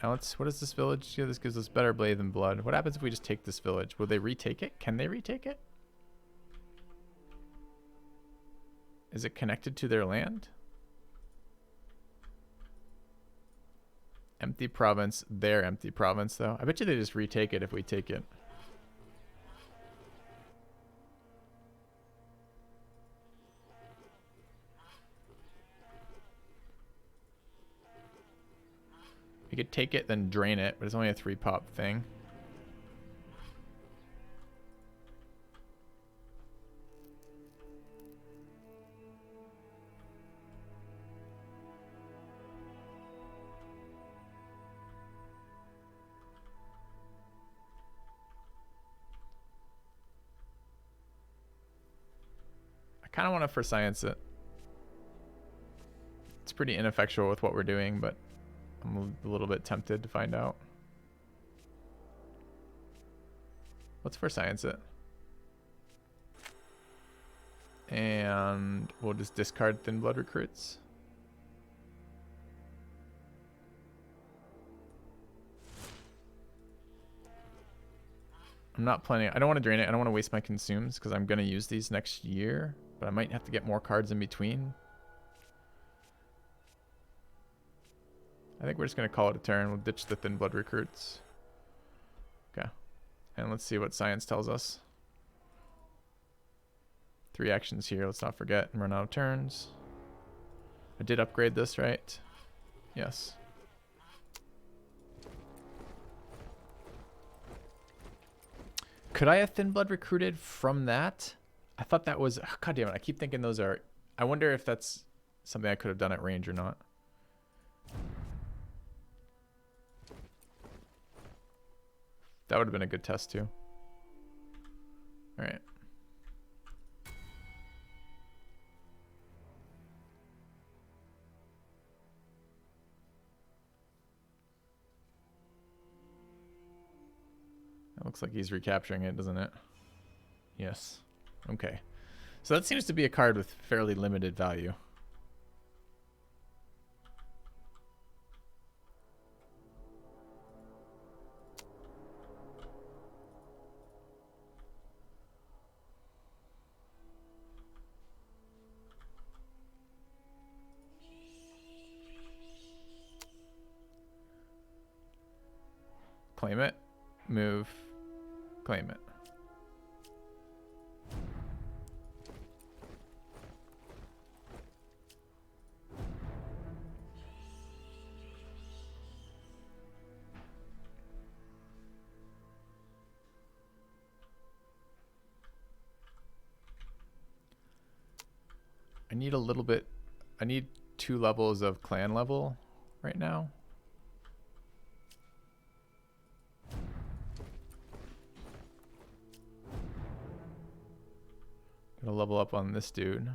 Now what is this village? Yeah, this gives us better blade than blood. What happens if we just take this village? Will they retake it? Can they retake it? Is it connected to their land? Empty province. Their empty province, though. I bet you they just retake it if we take it. We could take it, then drain it, but it's only a 3-pop thing. I kind of want to for science it. It's pretty ineffectual with what we're doing, but I'm a little bit tempted to find out. Let's for science it. And we'll just discard Thin Blood Recruits. I'm not planning. I don't want to drain it. I don't want to waste my consumes because I'm going to use these next year. But I might have to get more cards in between. I think we're just going to call it a turn. We'll ditch the Thin Blood Recruits. Okay. And let's see what science tells us. 3 actions here. Let's not forget. And run out of turns. I did upgrade this, right? Yes. Could I have Thin Blood recruited from that? I thought that was... Oh, God damn it. I keep thinking those are... I wonder if that's something I could have done at range or not. That would have been a good test too. All right. It looks like he's recapturing it, doesn't it? Yes. Okay. So that seems to be a card with fairly limited value. Claim it, move, claim it. I need a little bit, I need 2 levels of clan level right now. Gonna level up on this dude.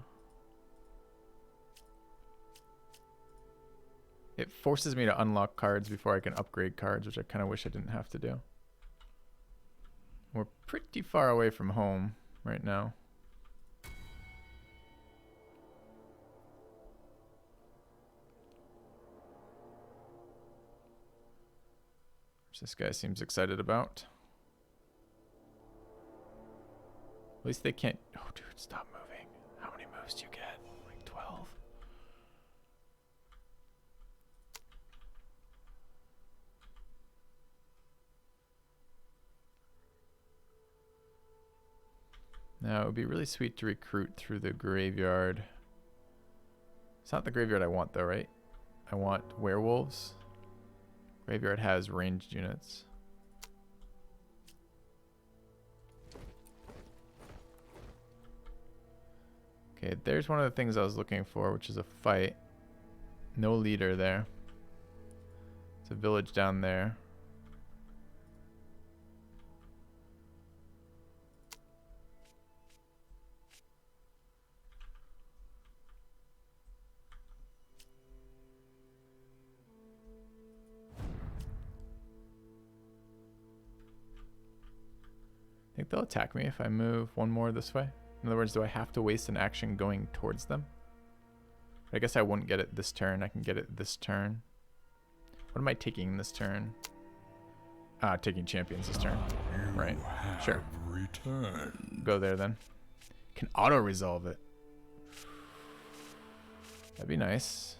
It forces me to unlock cards before I can upgrade cards, which I kind of wish I didn't have to do. We're pretty far away from home right now. Which this guy seems excited about. At least they can't... Oh, dude, stop moving. How many moves do you get? Like 12? Now, it would be really sweet to recruit through the graveyard. It's not the graveyard I want, though, right? I want werewolves. Graveyard has ranged units. Okay, there's one of the things I was looking for, which is a fight. No leader there. It's a village down there. I think they'll attack me if I move one more this way. In other words, do I have to waste an action going towards them? I guess I wouldn't get it this turn. I can get it this turn. What am I taking this turn? Taking champions this turn. Right. Sure. Return. Go there then. Can auto-resolve it. That'd be nice.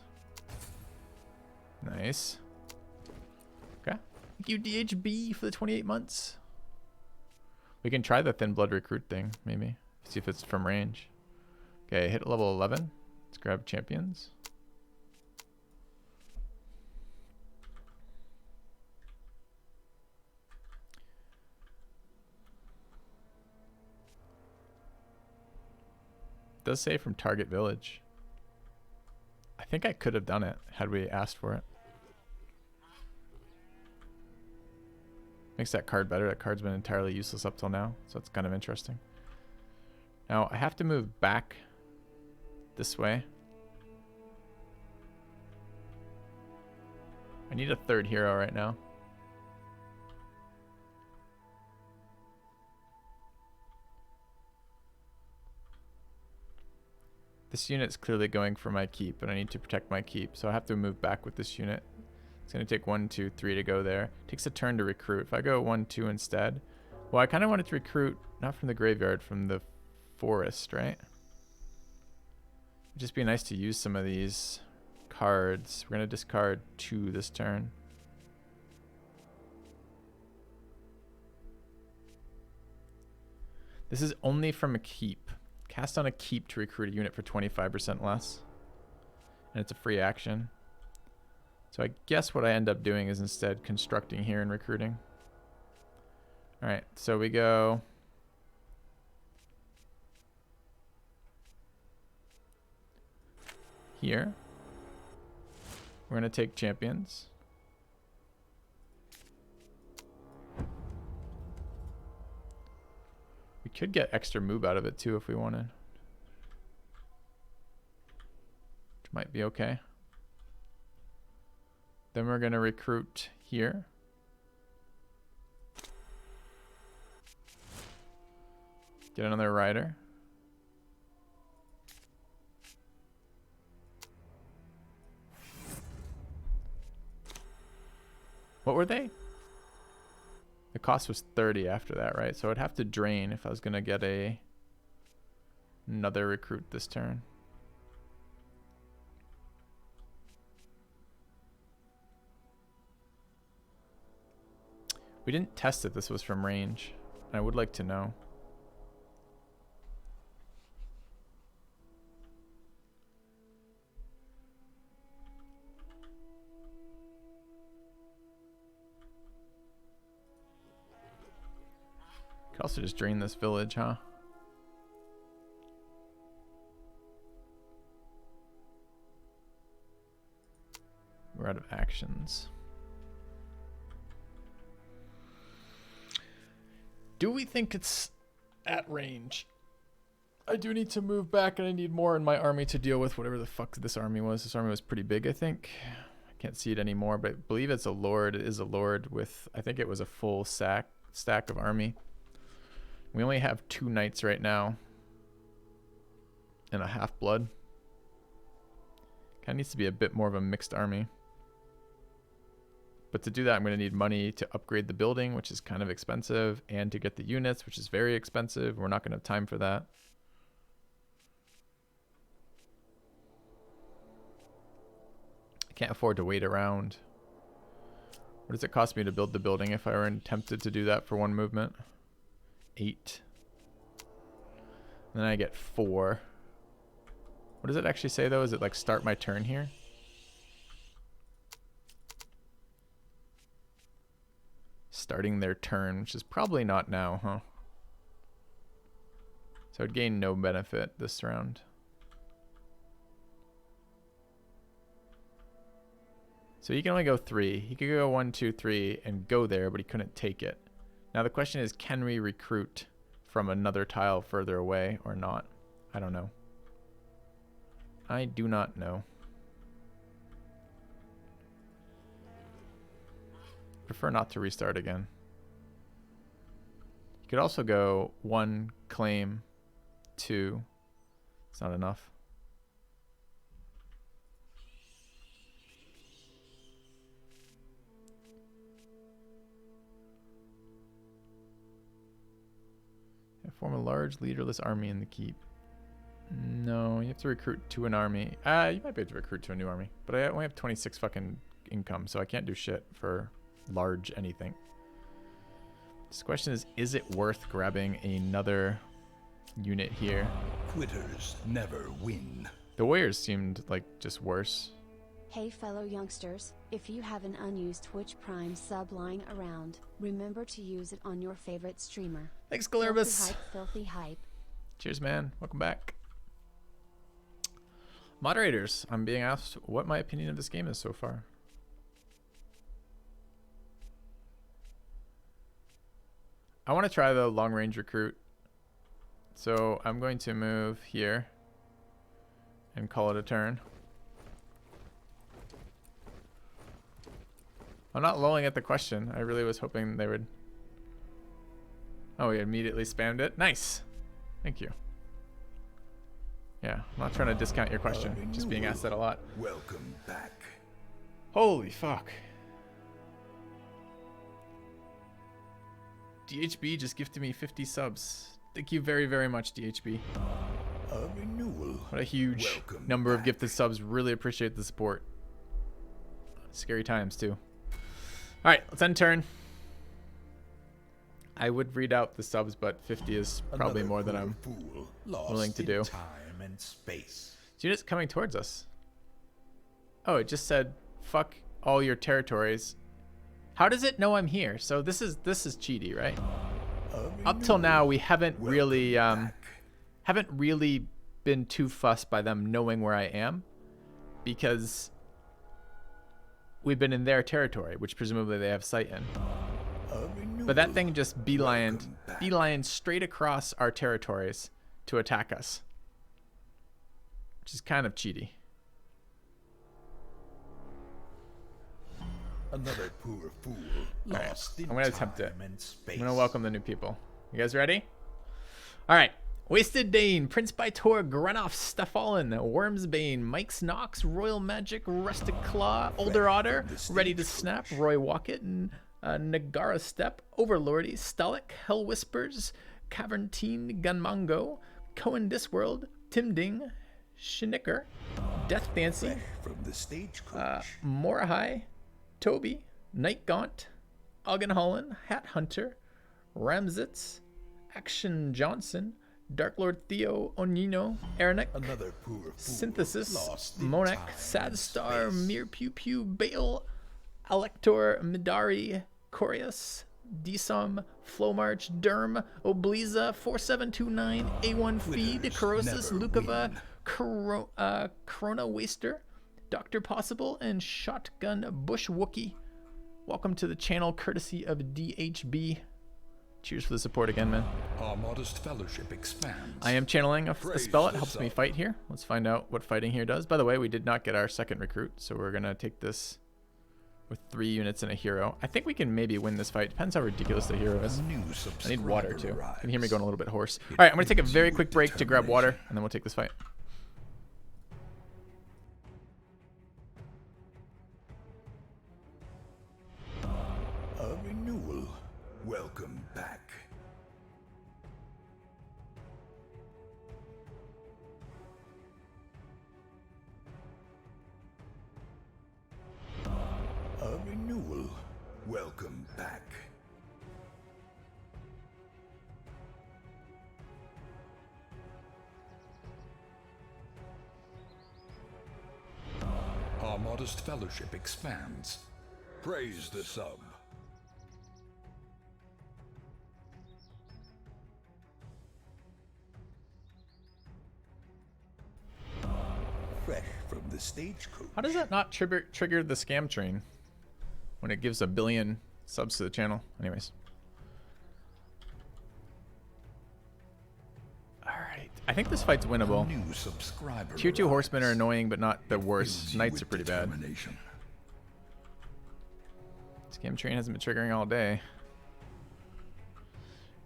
Nice. Okay. Thank you, DHB, for the 28 months. We can try the thin blood recruit thing, maybe. See if it's from range. Okay, hit level 11. Let's grab champions. It does say from target village. I think I could have done it had we asked for it. Makes that card better. That card's been entirely useless up till now, so it's kind of interesting. Now, I have to move back this way. I need a third hero right now. This unit's clearly going for my keep, but I need to protect my keep, so I have to move back with this unit. It's going to take 1, 2, 3 to go there. Takes a turn to recruit. If I go 1, 2 instead. Well, I kind of wanted to recruit, not from the graveyard, from the forest, right? It'd just be nice to use some of these cards. We're going to discard 2 this turn. This is only from a keep. Cast on a keep to recruit a unit for 25% less. And it's a free action. So I guess what I end up doing is instead constructing here and recruiting. Alright, so we go here. We're going to take champions. We could get extra move out of it too if we wanted. Which might be okay. Then we're going to recruit here. Get another rider. What were they? The cost was 30 after that, right? So I'd have to drain if I was going to get another recruit this turn. We didn't test if this was from range. I would like to know. Could also just drain this village, huh? We're out of actions. Do we think it's at range? I do need to move back and I need more in my army to deal with whatever the fuck this army was. This army was pretty big, I think. I can't see it anymore, but I believe it's a lord. It is a lord with, I think it was a full stack of army. We only have 2 knights right now. And a half-blood. Kind of needs to be a bit more of a mixed army. But to do that, I'm going to need money to upgrade the building, which is kind of expensive, and to get the units, which is very expensive. We're not going to have time for that. I can't afford to wait around. What does it cost me to build the building if I were tempted to do that for 1 movement? 8. And then I get 4. What does it actually say though? Is it like start my turn here? Starting their turn, which is probably not now, huh? So I'd gain no benefit this round. So he can only go 3. He could go 1, 2, 3 and go there, but he couldn't take it. Now the question is, can we recruit from another tile further away or not? I don't know. I do not know. Prefer not to restart again. You could also go 1, claim, 2. It's not enough. Form a large leaderless army in the keep. No, you have to recruit to an army. You might be able to recruit to a new army, but I only have 26 fucking income, so I can't do shit for large anything. This question is it worth grabbing another unit here? Quitters never win. The warriors seemed like just worse. Hey fellow youngsters, if you have an unused Twitch Prime sub lying around, remember to use it on your favorite streamer. Thanks, Galarbus. Filthy hype, filthy hype. Cheers, man. Welcome back. Moderators, I'm being asked what my opinion of this game is so far. I want to try the long range recruit. So I'm going to move here and call it a turn. I'm not lolling at the question. I really was hoping they would. Oh, he immediately spammed it. Nice. Thank you. Yeah, I'm not trying to discount your question. Just being asked that a lot. Welcome back. Holy fuck. DHB just gifted me 50 subs. Thank you very, very much, DHB. A renewal. What a huge Welcome number of back. gifted subs. Really appreciate the support. Scary times, too. All right, let's end turn. I would read out the subs, but 50 is probably Another more than poor I'm fool lost willing to in do. Time and space. Units coming towards us. Oh, it just said, fuck all your territories. How does it know I'm here? So this is cheaty, right? Up till now, we haven't really been too fussed by them knowing where I am, because we've been in their territory, which presumably they have sight in. But that thing just beelined straight across our territories to attack us, which is kind of cheaty. Another poor fool All lost right, in I'm gonna attempt it. time and space. I'm gonna welcome the new people. You guys ready? All right. Wasted Dane, Prince Bytor, Grenoff, Stefallen, Wormsbane, Mike's Knox, Royal Magic, Rustic Claw, Older Otter, Ready to Snap, Roy Walkett, and Nagara Step, Overlordy, Stalik, Hell Whispers, Cavernteen, Gunmongo, Cohen Disworld, Tim Ding, Shinicker, Death Fancy, Fresh from the stagecoach. Morahai, Toby, Night Gaunt, Ogden Holland, Hat Hunter, Ramsitz, Action Johnson, Dark Lord Theo Onino, Aranek, Another poor fool Synthesis, lost in Monek, time Sad and Star, space. Mir Pew Pew, Bale, Elector, Midari, Corius, Dsum, Flowmarch, Derm, Obliza, 4729, A1 Feed, Quitters Corrosis, never Lukava, win. Corona Waster, Dr. Possible, and Shotgun Bush Wookie. Welcome to the channel, courtesy of DHB. Cheers for the support again, man. Our modest fellowship expands. I am channeling a Praise spell. It the helps me sun. fight here. Let's find out what fighting here does. By the way, we did not get our second recruit, so we're going to take this with 3 units and a hero. I think we can maybe win this fight. Depends how ridiculous the hero is. New I need water, too. subscriber You can hear me arrives. going a little bit hoarse. All right, I'm going to take a very you quick break to grab water, determination. and then we'll take this fight. A renewal. Welcome back. A renewal. Welcome back. modest fellowship expands. Praise the sub. Fresh from the stagecoach. How does that not trigger the scam train when it gives 1 billion subs to the channel? Anyways. Alright. I think this fight's winnable. New subscriber Tier 2 horsemen are arrives. annoying, but not the It worst. fills you Knights with are pretty bad. determination. Scam train hasn't been triggering all day.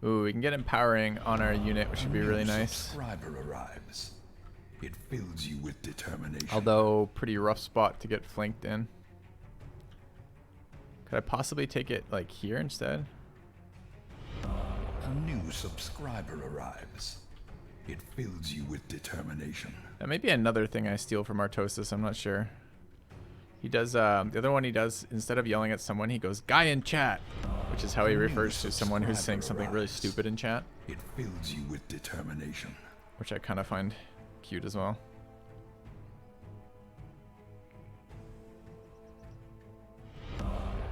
Ooh, we can get empowering on our unit, which would be really nice. Subscriber arrives. It fills you with determination. Although, pretty rough spot to get flanked in. Could I possibly take it, like, here instead? A new subscriber arrives. It fills you with determination. That may be another thing I steal from Artosis, I'm not sure. He does, the other one he does, instead of yelling at someone, he goes, "Guy in chat!" Which is how he refers to someone who's saying something really stupid in chat. It fills you with determination. Which I kind of find cute as well.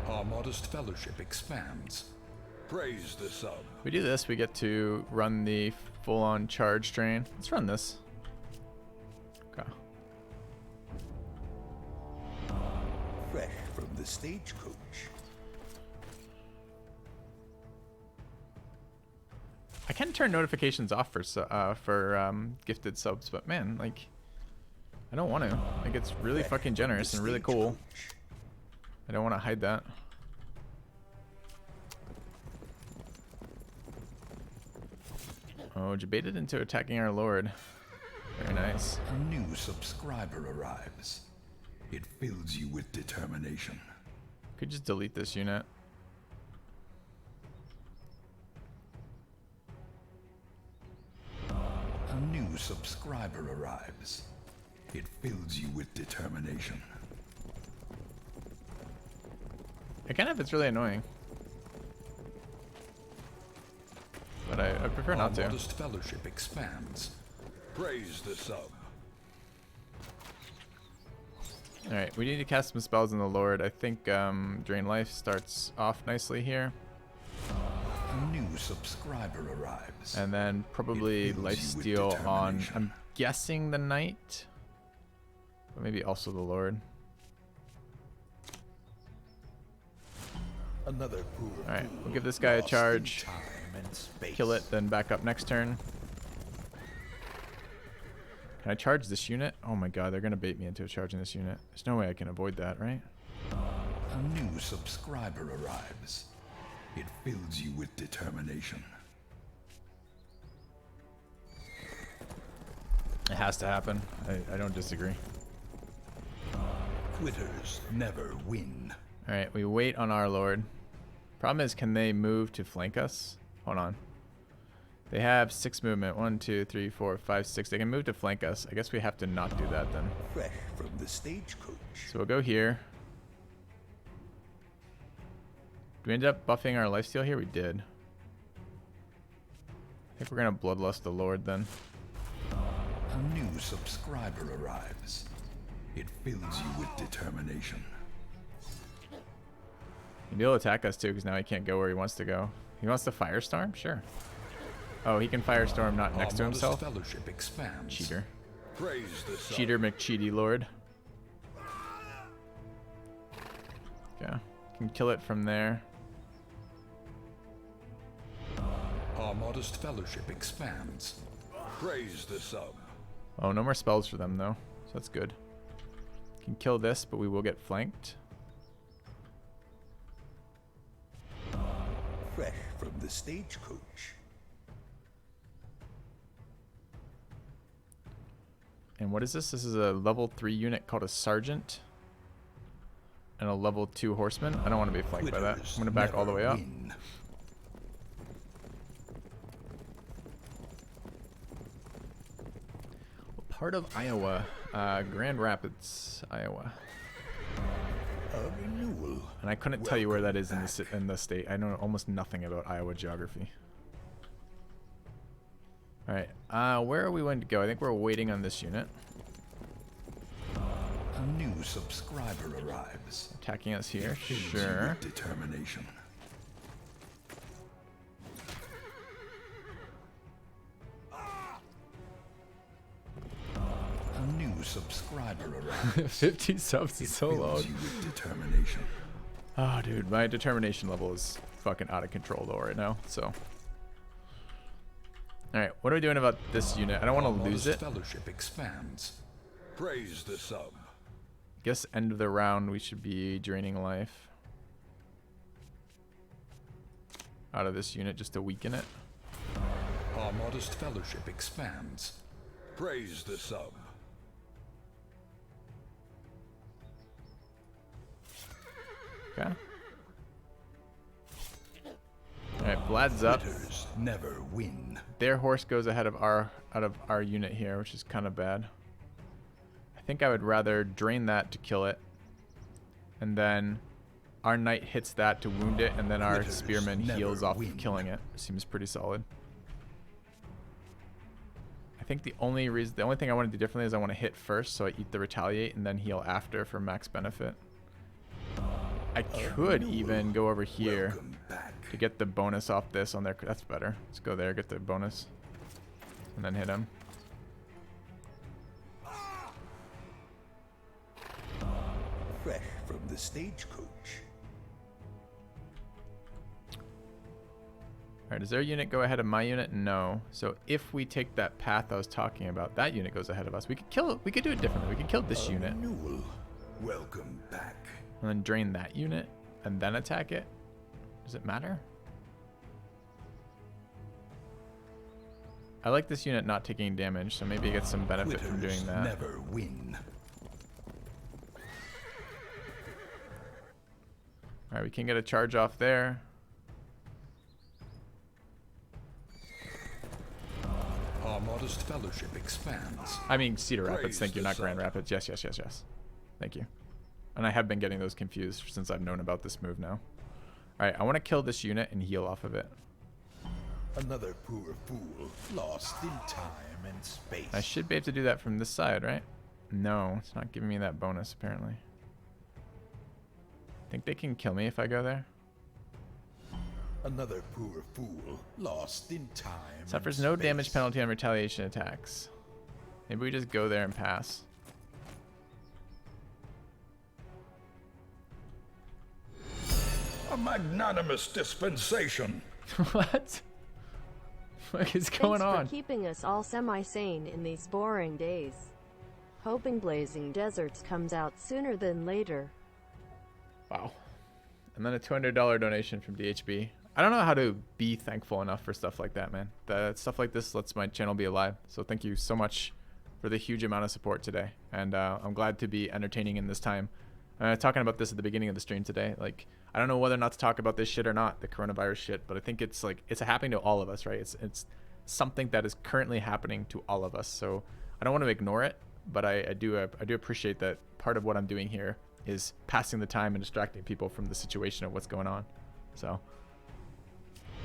Our modest fellowship expands. Praise the sub. If we do this, we get to run the full-on charge train. Let's run this. Okay. Fresh from the stagecoach. I can turn notifications off for gifted subs, but man, like, I don't want to. Like, it's really fucking generous and really cool. I don't want to hide that. Oh, debated into attacking our lord. Very nice. A new subscriber arrives. It fills you with determination. Could just delete this unit. A new subscriber arrives. It fills you with determination. Again, if it's really annoying. But I prefer not Our to. modest fellowship expands. Praise the sub. Alright, we need to cast some spells on the Lord. I think Drain Life starts off nicely here. A new subscriber arrives. And then probably It fills you with Lifesteal on, determination. I'm guessing the Knight. But maybe also the Lord. Another pool. Alright, we'll give this guy a Lost in charge. time and space. Kill it, then back up next turn. Can I charge this unit? Oh my god, they're going to bait me into charging this unit. There's no way I can avoid that, right? A new subscriber arrives. It fills you with determination. It has to happen. I don't disagree. Quitters never win. Alright, we wait on our Lord. Problem is, can they move to flank us? Hold on. They have 6 movement. 1, 2, 3, 4, 5, 6. They can move to flank us. I guess we have to not do that then. Fresh from the stagecoach. So we'll go here. Do we end up buffing our lifesteal here? We did. I think we're going to Bloodlust the Lord then. A new subscriber arrives. It fills you with determination. He'll attack us too, because now he can't go where he wants to go. He wants to Firestorm? Sure. Oh, he can Firestorm not next to Our modest himself? fellowship expands. Cheater. Praise the sub. Cheater McCheaty Lord. Okay. Can kill it from there. Our modest fellowship expands. Praise the sub. Oh, no more spells for them though. So that's good. Can kill this, but we will get flanked. Fresh from the stagecoach. And what is this? This is a level 3 unit called a Sergeant. And a level 2 Horseman. I don't want to be flanked by that. I'm Quitters going to back all the never way up. win. Part of Iowa. Grand Rapids, Iowa. A renewal. And I couldn't tell you where that is in the state. I know almost nothing about Iowa geography. Alright, where are we going to go? I think we're waiting on this unit. A new subscriber arrives. Attacking us here, It fills you sure. with determination. A new subscriber arrives. 50 subs It is so fills low. you with determination. Oh, dude, my determination level is fucking out of control though right now. So, all right, what are we doing about this unit? I don't want to lose Armada's it. fellowship expands. Praise the sub. Guess end of the round we should be draining life out of this unit just to weaken it. Our modest fellowship expands. Praise the sub. Okay. All right, Vlad's up. Quitters never win. Their horse goes ahead of our unit here, which is kind of bad. I think I would rather drain that to kill it, and then our knight hits that to wound it, and then our Quitters spearman never heals off win. killing it. Seems pretty solid. I think the only thing I want to do differently is I want to hit first, so I eat the retaliate and then heal after for max benefit. I could even go over here Welcome back. to get the bonus off this on there. That's better. Let's go there, get the bonus, and then hit him. Fresh from the stagecoach. Alright, does their unit go ahead of my unit? No. So if we take that path I was talking about, that unit goes ahead of us. We could do it differently. We could kill this unit Newell, welcome back. and then drain that unit and then attack it. Does it matter? I like this unit not taking damage, so maybe it gets some benefit from Quitters doing that. never win. Alright, we can get a charge off there. Our modest fellowship expands. I mean, Cedar Rapids. Praise Thank you, the not Grand sun. Rapids. Yes, yes, yes, yes. Thank you. And I have been getting those confused since I've known about this move now. Alright, I want to kill this unit and heal off of it. Another poor fool lost in time and space. I should be able to do that from this side, right? No, it's not giving me that bonus, apparently. Think they can kill me if I go there? Another poor fool lost in time. Suffers and no space. damage penalty on retaliation attacks. Maybe we just go there and pass. A magnanimous dispensation. What? What is going Thanks on? for keeping us all semi-sane in these boring days. Hoping Blazing Deserts comes out sooner than later. Wow. And then a $200 donation from DHB. I don't know how to be thankful enough for stuff like that, man. Stuff like this lets my channel be alive. So thank you so much for the huge amount of support today. And I'm glad to be entertaining in this time. Talking about this at the beginning of the stream today. Like, I don't know whether or not to talk about this shit or not, the coronavirus shit, but I think it's like, it's happening to all of us, right? It's something that is currently happening to all of us. So I don't want to ignore it, but I do appreciate that part of what I'm doing here is passing the time and distracting people from the situation of what's going on. So,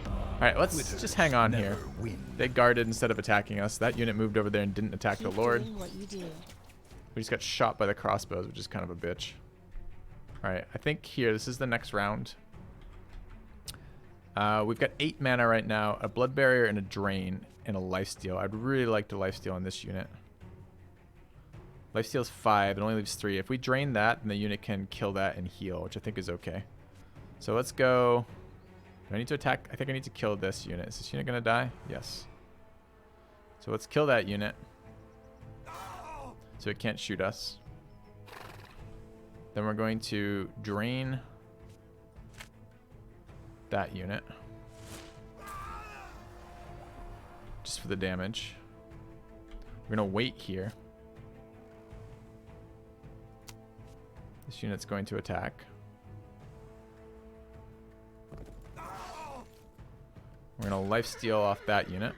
all right, let's just hang on here. Never win. They guarded instead of attacking us. That unit moved over there and didn't attack the Keep Lord. doing what you do. We just got shot by the crossbows, which is kind of a bitch. All right, I think here, this is the next round. We've got 8 mana right now, a Blood Barrier and a Drain and a Lifesteal. I'd really like to Lifesteal on this unit. Lifesteal's 5, it only leaves 3. If we drain that, then the unit can kill that and heal, which I think is okay. So let's go. Do I need to attack? I think I need to kill this unit. Is this unit gonna die? Yes. So let's kill that unit. So it can't shoot us. Then we're going to drain that unit. Just for the damage. We're going to wait here. This unit's going to attack. We're going to lifesteal off that unit.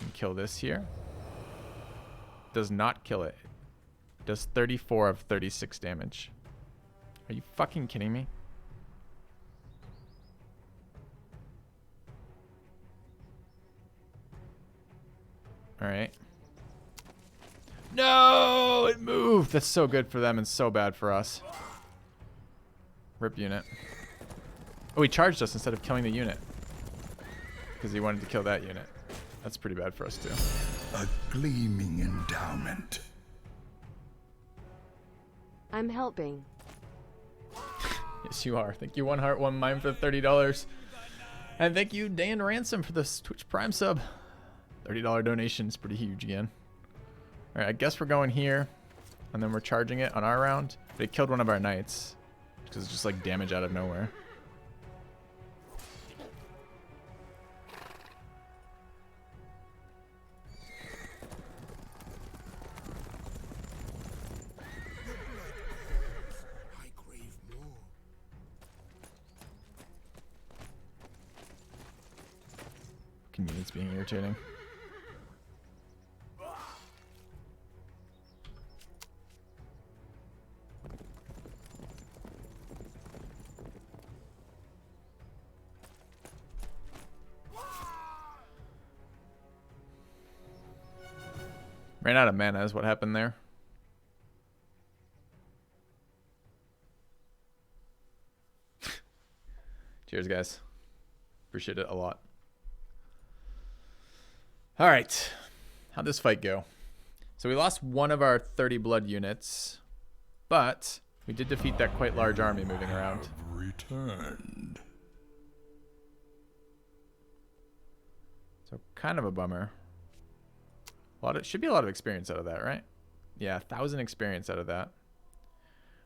And kill this here. Does not kill it. Does 34 of 36 damage. Are you fucking kidding me? Alright. No, it moved. That's so good for them and so bad for us. Rip unit. Oh, he charged us instead of killing the unit. Because he wanted to kill that unit. That's pretty bad for us too. A gleaming endowment. I'm helping. Yes, you are. Thank you, One Heart, One Mind for the $30. And thank you, Dan Ransom, for this Twitch Prime sub. $30 donation is pretty huge again. All right, I guess we're going here. And then we're charging it on our round. But it killed one of our knights. Because it's just like damage out of nowhere. I crave more. Convenience being irritating. Ran out of mana is what happened there. Cheers, guys. Appreciate it a lot. All right. How'd this fight go? So we lost one of our 30 blood units, but we did defeat that quite large army moving around. Have returned. So kind of a bummer. Should be a lot of experience out of that, right? Yeah, 1,000 experience out of that.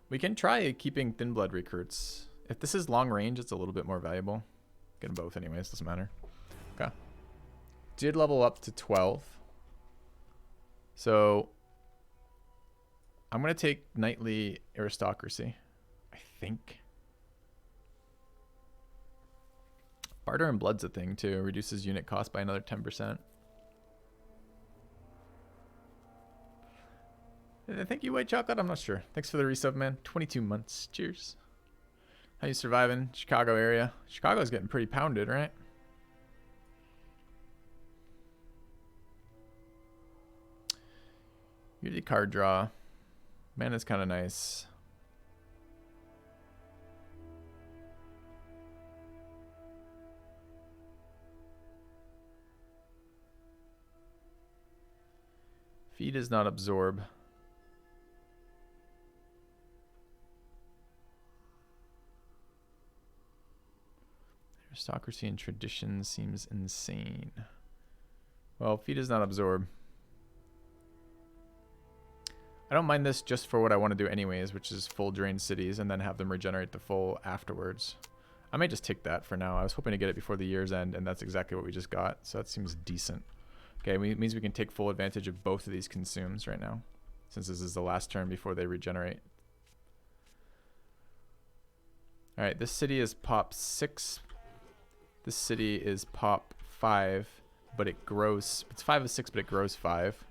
We can try keeping thin blood recruits. If this is long range, it's a little bit more valuable. Get them both anyways, doesn't matter. Okay. Did level up to 12. So I'm going to take knightly aristocracy, I think. Barter and blood's a thing too. Reduces unit cost by another 10%. Thank you, White Chocolate. I'm not sure. Thanks for the resub, man. 22 months. Cheers. How you surviving? Chicago area. Chicago's getting pretty pounded, right? Usually card draw. Mana's kind of nice. Feed does not absorb. Aristocracy and tradition seems insane. Well, feed does not absorb. I don't mind this just for what I want to do anyways, which is full drain cities and then have them regenerate the full afterwards. I might just take that for now. I was hoping to get it before the year's end, and that's exactly what we just got. So that seems decent. Okay, it means we can take full advantage of both of these consumes right now, since this is the last turn before they regenerate. All right, this city is pop 6. This city is pop 5, but it grows. It's 5 of 6, but it grows 5.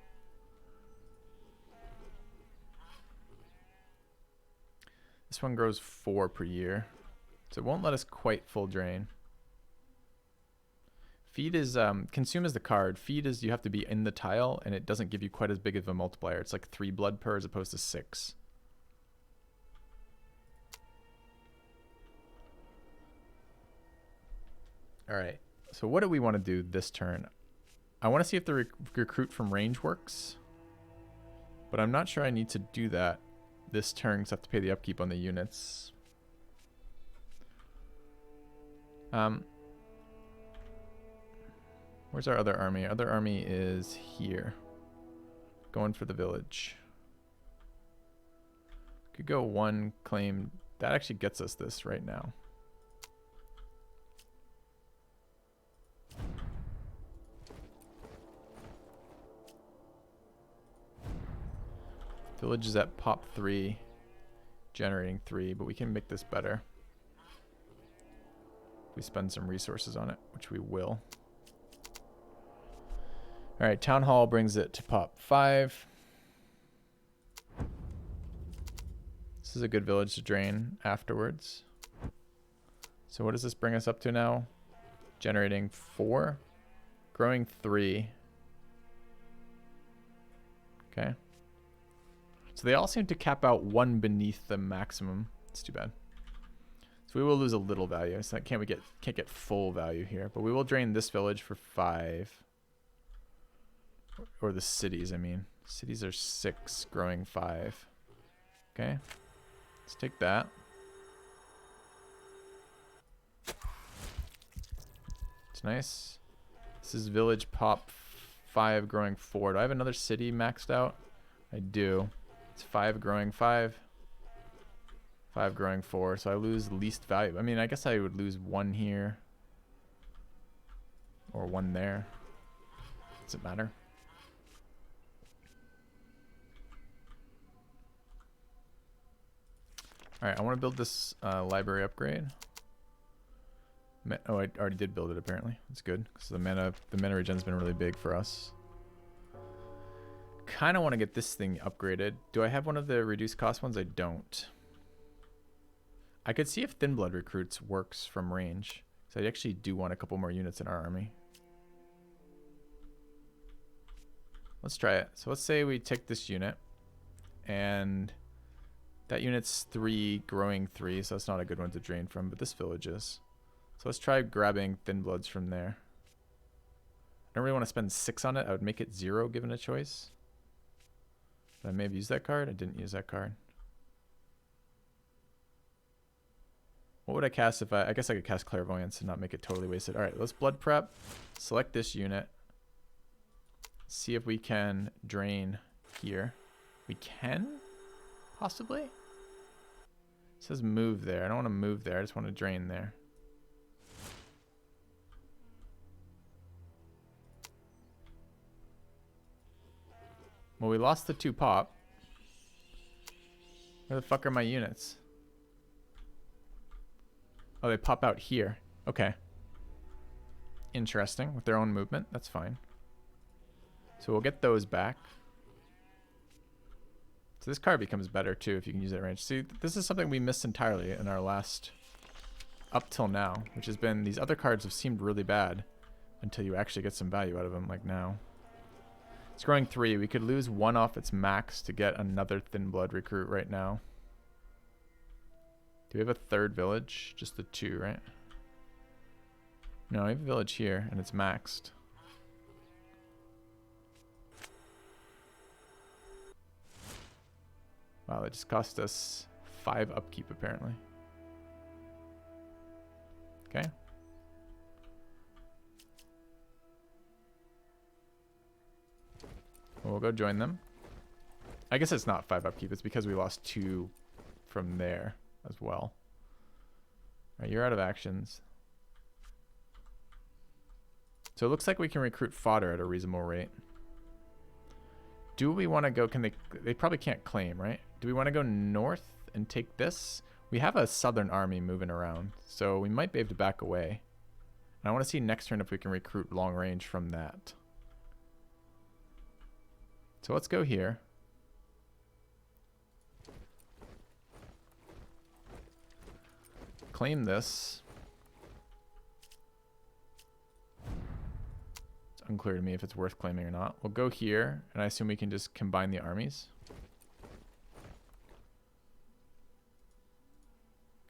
This one grows 4 per year, so it won't let us quite full drain. Feed is consume is the card. Feed is you have to be in the tile, and it doesn't give you quite as big of a multiplier. It's like 3 blood per as opposed to 6. All right. So what do we want to do this turn? I want to see if the recruit from range works, but I'm not sure I need to do that this turn because I have to pay the upkeep on the units. Where's our other army? Our other army is here. Going for the village. Could go 1 claim. That actually gets us this right now. Village is at pop 3, generating 3, but we can make this better. If we spend some resources on it, which we will. All right, Town Hall brings it to pop 5. This is a good village to drain afterwards. So what does this bring us up to now? Generating 4, growing 3. Okay. So they all seem to cap out 1 beneath the maximum. It's too bad. So we will lose a little value. So can't get full value here, but we will drain this village for 5. Or the cities, I mean. Cities are 6, growing 5. Okay. Let's take that. It's nice. This is village pop 5, growing 4. Do I have another city maxed out? I do. It's 5, growing 5. 5, growing 4. So I lose least value. I mean, I guess I would lose 1 here. Or 1 there. Doesn't matter. Alright, I want to build this library upgrade. Oh, I already did build it apparently. That's good, because the mana regen's been really big for us. Kind of want to get this thing upgraded. Do I have one of the reduced cost ones? I don't. I could see if Thin Blood Recruits works from range. So I actually do want a couple more units in our army. Let's try it. So let's say we take this unit, and that unit's 3, growing 3, so that's not a good one to drain from, but this village is. So let's try grabbing Thin Bloods from there. I don't really want to spend 6 on it. I would make it 0 given a choice. Did I maybe use that card? I didn't use that card. What would I cast if I guess I could cast Clairvoyance and not make it totally wasted. Alright, let's blood prep. Select this unit. See if we can drain here. We can? Possibly? It says move there. I don't want to move there. I just want to drain there. Well, we lost the 2 pop. Where the fuck are my units? Oh, they pop out here. Okay. Interesting. With their own movement. That's fine. So we'll get those back. So this card becomes better too if you can use that range. See, this is something we missed entirely in our last... up till now. Which has been, these other cards have seemed really bad. Until you actually get some value out of them, like now. It's growing 3. We could lose 1 off its max to get another Thin Blood Recruit right now. Do we have a 3rd village? Just the 2, right? No, I have a village here, and it's maxed. Wow, that just cost us 5 upkeep, apparently. Okay. We'll go join them. I guess it's not 5 upkeep. It's because we lost 2 from there as well. Alright, you're out of actions. So it looks like we can recruit fodder at a reasonable rate. Do we want to go... Can they probably can't claim, right? Do we want to go north and take this? We have a southern army moving around, so we might be able to back away. And I want to see next turn if we can recruit long range from that. So let's go here. Claim this. It's unclear to me if it's worth claiming or not. We'll go here, and I assume we can just combine the armies.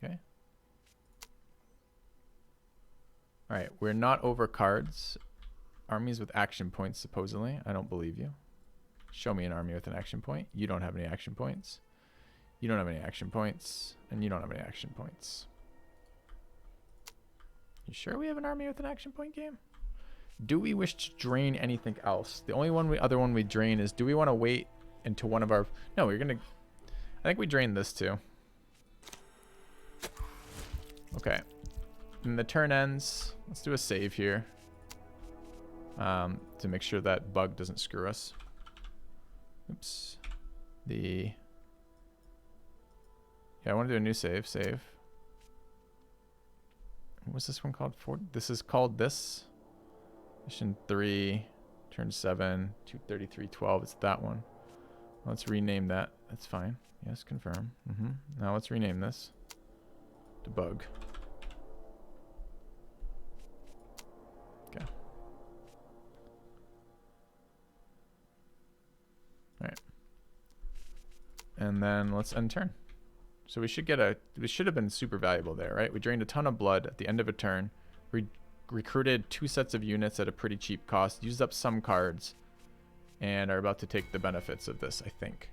Okay. Alright, we're not over cards. Armies with action points, supposedly. I don't believe you. Show me an army with an action point. You don't have any action points. You don't have any action points. And you don't have any action points. You sure we have an army with an action point, game? Do we wish to drain anything else? The only other one we drain is, do we want to wait until one of our... No, we're going to... I think we drain this too. Okay. And the turn ends. Let's do a save here. To make sure that bug doesn't screw us. Oops. Yeah, I want to do a new save. Save. What's this one called? This is called this. Mission 3, turn 7, 23312. It's that one. Let's rename that. That's fine. Yes, confirm. Now let's rename this to bug. Okay. Alright. And then let's end turn. So we should have been super valuable there, right? We drained a ton of blood at the end of a turn. We recruited 2 sets of units at a pretty cheap cost, used up some cards, and are about to take the benefits of this, I think.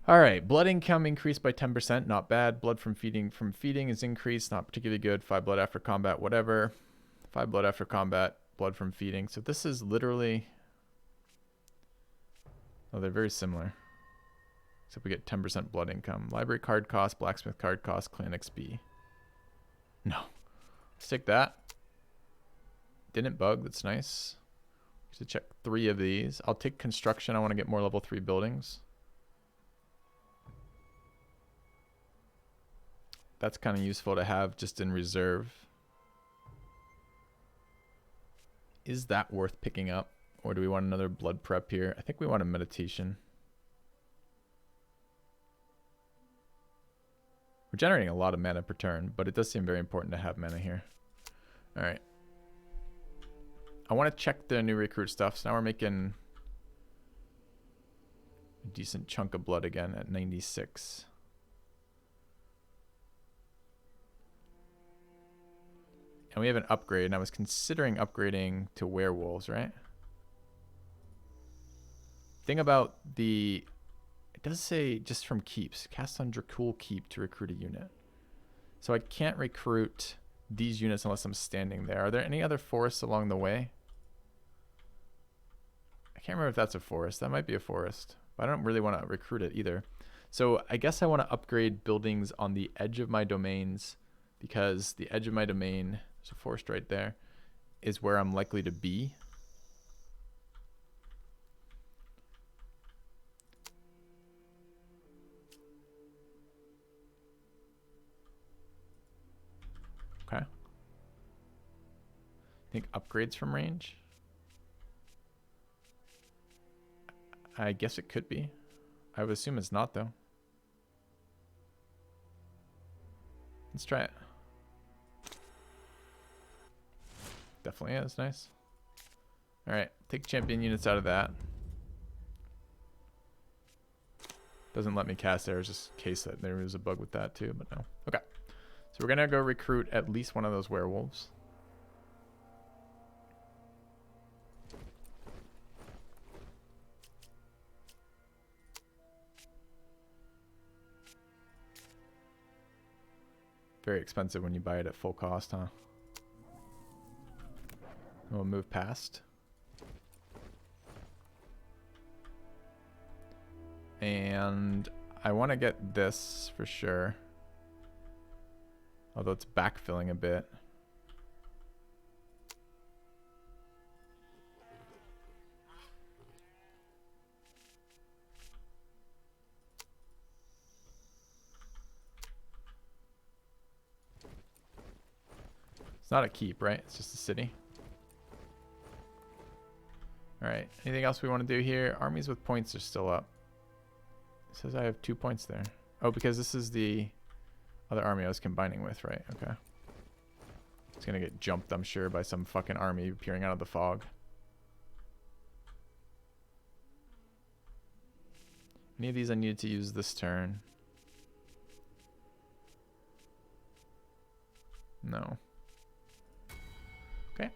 All right, blood income increased by 10%, not bad. Blood from feeding is increased, not particularly good. 5 blood after combat, whatever. 5 blood after combat, blood from feeding. So this is literally, oh, they're very similar. Except we get 10% blood income. Library card cost, blacksmith card cost, clan XP. No. Let's take that. Didn't bug, that's nice. Just check 3 of these. I'll take construction, I want to get more level 3 buildings. That's kind of useful to have just in reserve. Is that worth picking up? Or do we want another blood prep here? I think we want a meditation. We're generating a lot of mana per turn, but it does seem very important to have mana here. All right. I want to check the new recruit stuff. So now we're making a decent chunk of blood again at 96. And we have an upgrade, and I was considering upgrading to werewolves, right? Thing about the... It does say just from keeps. Cast on Dracul Keep to recruit a unit. So I can't recruit these units unless I'm standing there. Are there any other forests along the way? I can't remember if that's a forest. That might be a forest. But I don't really want to recruit it either. So I guess I want to upgrade buildings on the edge of my domains, because the edge of my domain, there's a forest right there, is where I'm likely to be. Okay. Think upgrades from range? I guess it could be. I would assume it's not, though. Let's try it. Definitely is. Nice. Alright. Take champion units out of that. Doesn't let me cast arrows, just in case that there was a bug with that, too, but no. Okay. So we're going to go recruit at least one of those werewolves. Very expensive when you buy it at full cost, huh? We'll move past. And I want to get this for sure. Although it's backfilling a bit. It's not a keep, right? It's just a city. Alright, anything else we want to do here? Armies with points are still up. It says I have 2 points there. Oh, because this is the other army I was combining with, right? Okay. It's gonna get jumped, I'm sure, by some fucking army appearing out of the fog. Any of these I needed to use this turn? No. Okay.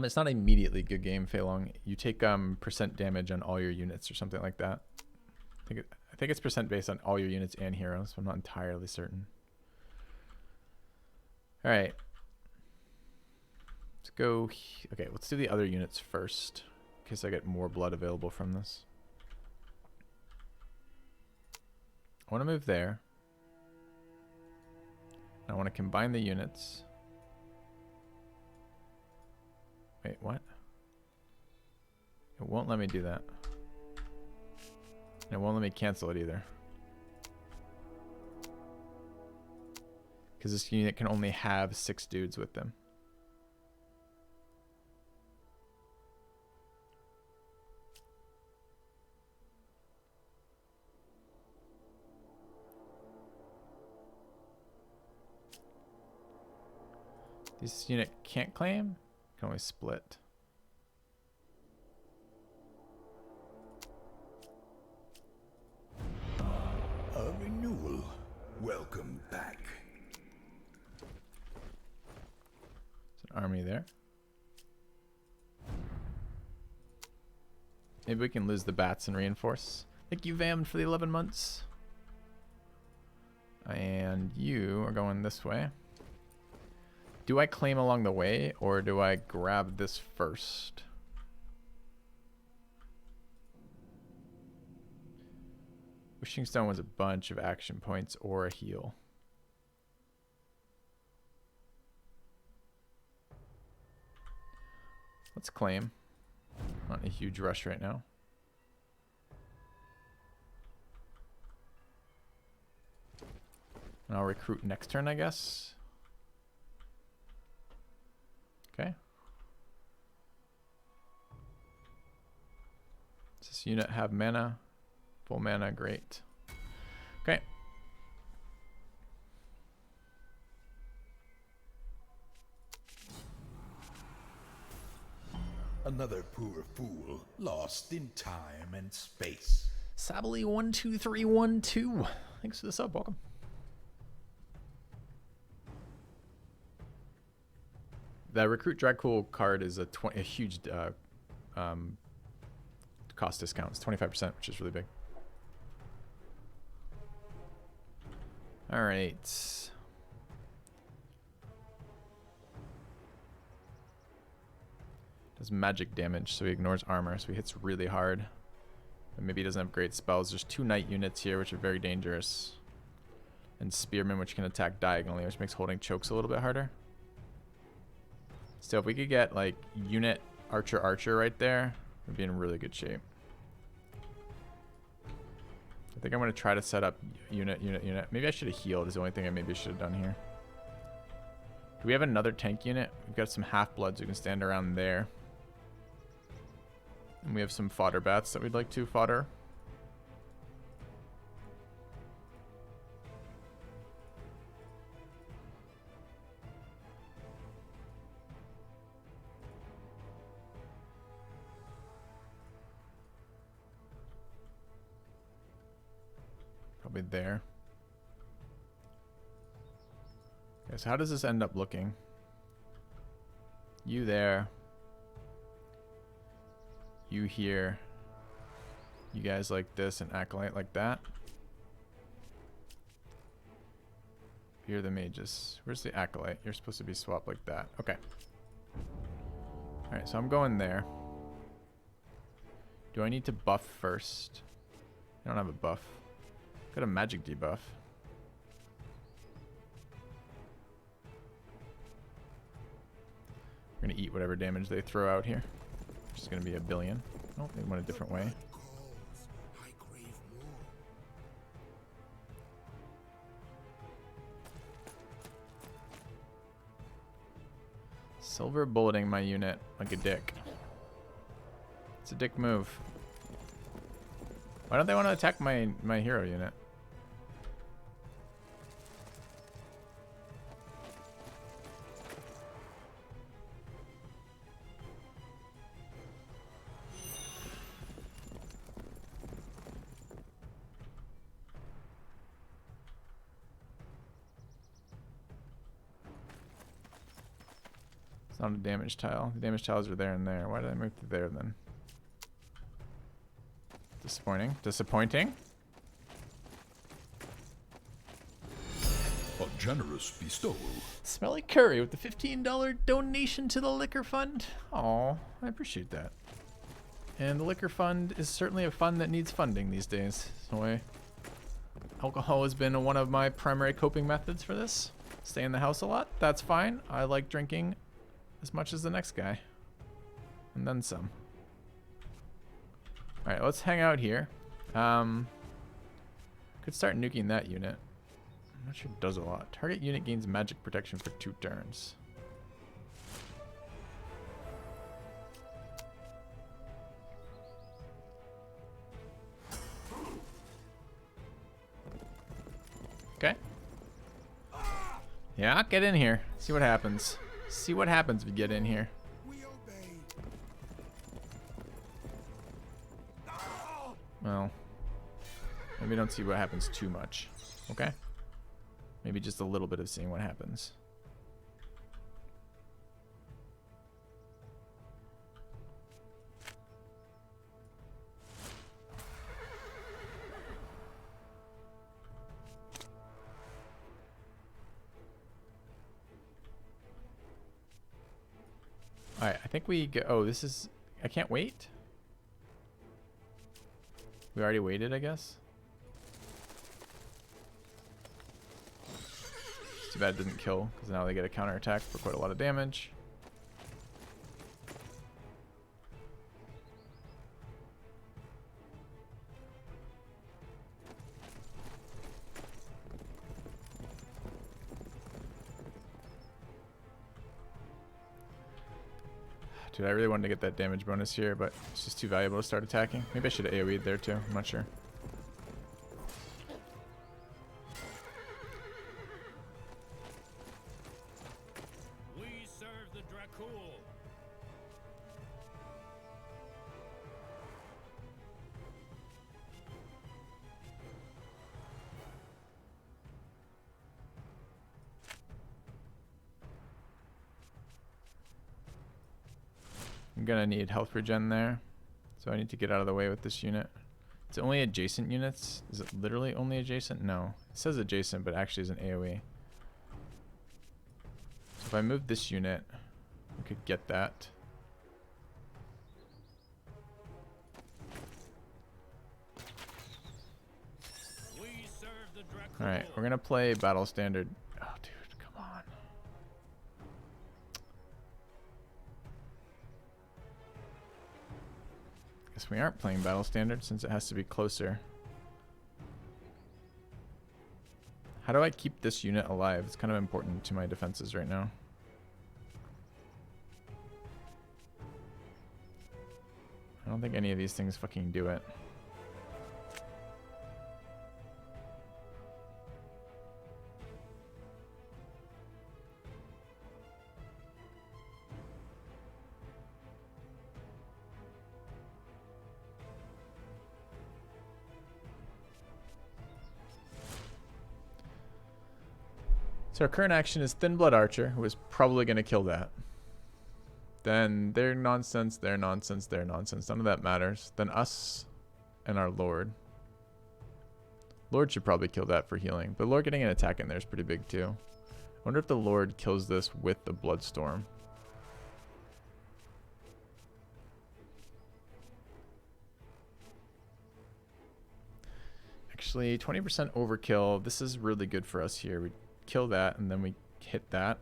It's not immediately good game, Feilong. You take percent damage on all your units or something like that. I think it's percent based on all your units and heroes, but I'm not entirely certain. All right. Let's go. Okay, let's do the other units first, in case I get more blood available from this. I want to move there. I want to combine the units. Wait, what? It won't let me do that. And it won't let me cancel it either. Because this unit can only have 6 dudes with them. This unit can't claim, can only split. Maybe we can lose the bats and reinforce. Thank you, Vam, for the 11 months. And you are going this way. Do I claim along the way, or do I grab this first? Wishing Stone was a bunch of action points or a heal. Let's claim. Not in a huge rush right now. And I'll recruit next turn, I guess. Okay. Does this unit have mana? Full mana, great. Okay. Another poor fool, lost in time and space. Sably12312. Thanks for the sub, welcome. The Recruit Dragcool card is a huge cost discount. It's 25%, which is really big. All right. Does magic damage, so he ignores armor, so he hits really hard. But maybe he doesn't have great spells. There's 2 knight units here, which are very dangerous. And spearmen, which can attack diagonally, which makes holding chokes a little bit harder. So if we could get like unit archer right there, we'd be in really good shape. I think I'm going to try to set up unit. Maybe I should have healed is the only thing I maybe should have done here. Do we have another tank unit? We've got some half-bloods who can stand around there. And we have some fodder bats that we'd like to fodder. Probably there. Okay, so how does this end up looking? You there. You here. You guys like this and Acolyte like that. You're the mages. Where's the Acolyte? You're supposed to be swapped like that. Okay. Alright, so I'm going there. Do I need to buff first? I don't have a buff. Got a magic debuff. We're gonna eat whatever damage they throw out here. Which is gonna be a billion. Oh, they went a different way. I crave more. Silver bulleting my unit like a dick. It's a dick move. Why don't they want to attack my hero unit? It's not a damage tile. The damage tiles are there and there. Why did I move to there then? Disappointing. Disappointing? A generous bestowal. Smelly Curry with the $15 donation to the Liquor Fund. Aw, I appreciate that. And the Liquor Fund is certainly a fund that needs funding these days. So alcohol has been one of my primary coping methods for this. Stay in the house a lot. That's fine. I like drinking as much as the next guy. And then some. Alright, let's hang out here. Could start nuking that unit. I'm not sure it does a lot. Target unit gains magic protection for 2 turns. Okay. Yeah, get in here. See what happens. See what happens if you get in here. We obey. Well, maybe don't see what happens too much. Okay? Maybe just a little bit of seeing what happens. think we go. Oh, this is. I can't wait. We already waited, I guess. It's too bad it didn't kill, because now they get a counterattack for quite a lot of damage. Dude, I really wanted to get that damage bonus here, but it's just too valuable to start attacking. Maybe I should have AoE'd there too. I'm not sure. We serve the Dracul. I'm gonna need health regen there, so I need to get out of the way with this unit. It's only adjacent units. Is it literally only adjacent? No. It says adjacent, but actually is an AoE. So if I move this unit, I could get that. We serve the Dracul. Alright, we're gonna play battle standard. Oh, dude, come on. Guess we aren't playing battle standard since it has to be closer. How do I keep this unit alive? It's kind of important to my defenses right now. I don't think any of these things fucking do it. So our current action is Thin Blood Archer, who is probably going to kill that. Then their nonsense, their nonsense, their nonsense. None of that matters. Then us and our Lord. Lord should probably kill that for healing. But Lord getting an attack in there is pretty big too. I wonder if the Lord kills this with the Bloodstorm. Actually, 20% overkill. This is really good for us here. We kill that and then we hit that.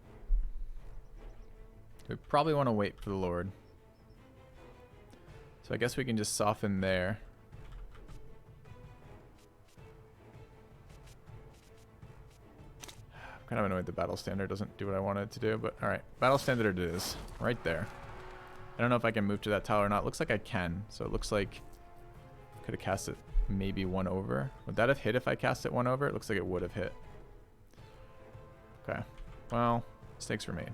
We probably want to wait for the Lord. So I guess we can just soften there. I'm kind of annoyed the battle standard doesn't do what I wanted it to do, but alright. Battle standard it is. Right there. I don't know if I can move to that tile or not. Looks like I can. So it looks like I could have cast it maybe one over. Would that have hit if I cast it one over? It looks like it would have hit. Okay. Well, mistakes were made.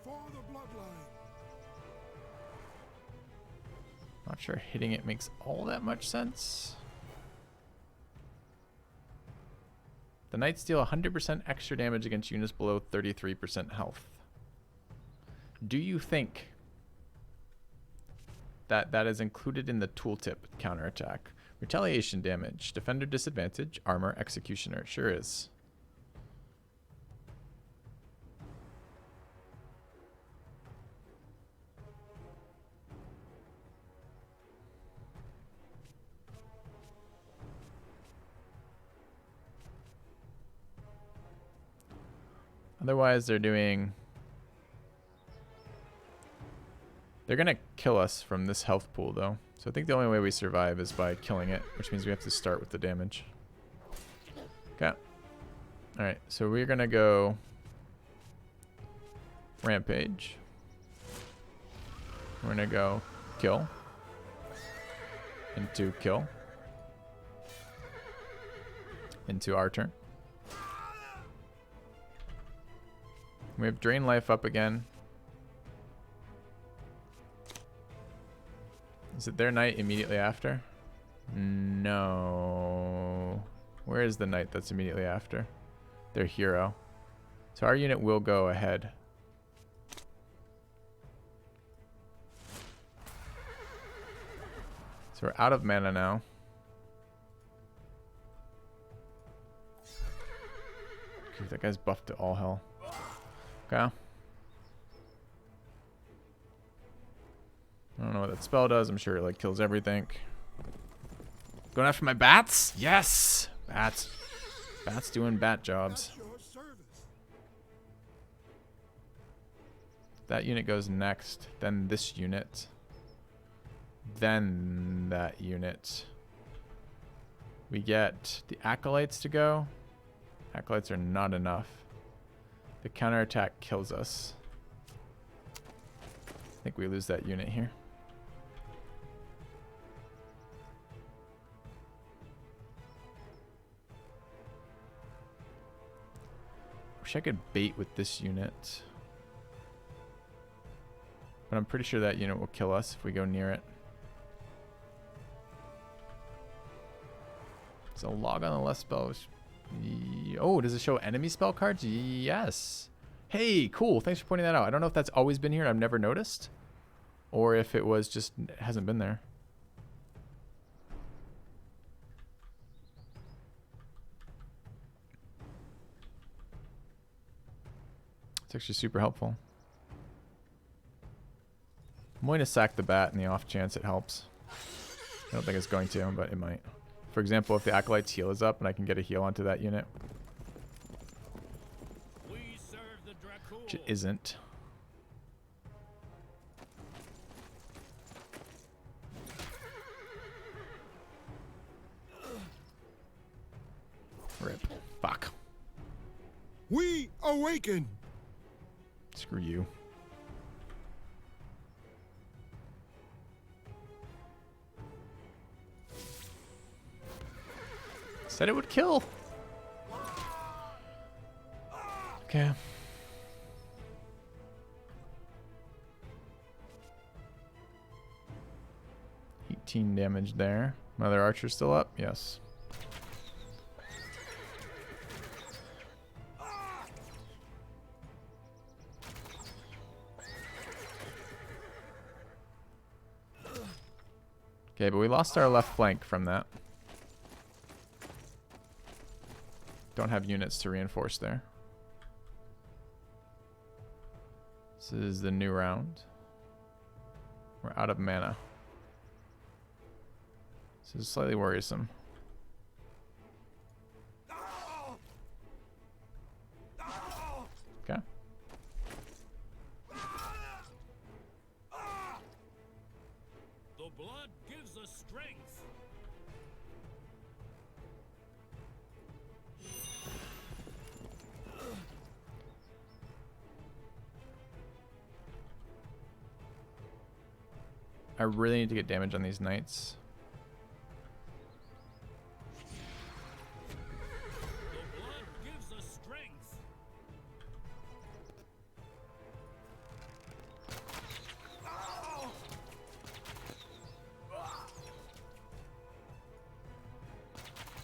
For the bloodline. Not sure hitting it makes all that much sense. The knights deal 100% extra damage against units below 33% health. Do you think that is included in the tooltip counterattack? Retaliation damage, defender disadvantage, armor, executioner. It sure is. Otherwise, they're doing... They're going to kill us from this health pool, though. So I think the only way we survive is by killing it, which means we have to start with the damage. Okay. Alright, so we're going to go... Rampage. We're going to go kill. Into kill. Into our turn. We have Drain Life up again. Is it their knight immediately after? No. Where is the knight that's immediately after? Their hero. So our unit will go ahead. So we're out of mana now. Dude, that guy's buffed to all hell. Okay. I don't know what that spell does. I'm sure it like kills everything. Going after my bats? Yes! Bats. Bats doing bat jobs. At your service. That unit goes next. Then this unit. Then that unit. We get the acolytes to go. Acolytes are not enough. The counterattack kills us. I think we lose that unit here. Wish I could bait with this unit. But I'm pretty sure that unit will kill us if we go near it. So log on the left spell. Oh, does it show enemy spell cards? Yes. Hey, cool. Thanks for pointing that out. I don't know if that's always been here and I've never noticed. Or if it was just hasn't been there. It's actually super helpful. I'm going to sack the bat in the off chance it helps. I don't think it's going to, but it might. For example, if the Acolyte's heal is up and I can get a heal onto that unit. We serve the Dracul. Which it isn't. Rip. Fuck. We awaken. Screw you. Said it would kill. Okay. 18 damage there. My other archer's still up? Yes. Okay, but we lost our left flank from that. Don't have units to reinforce there. This is the new round. We're out of mana. This is slightly worrisome. Okay. The blood gives us strength. I really need to get damage on these knights. The blood gives us strength.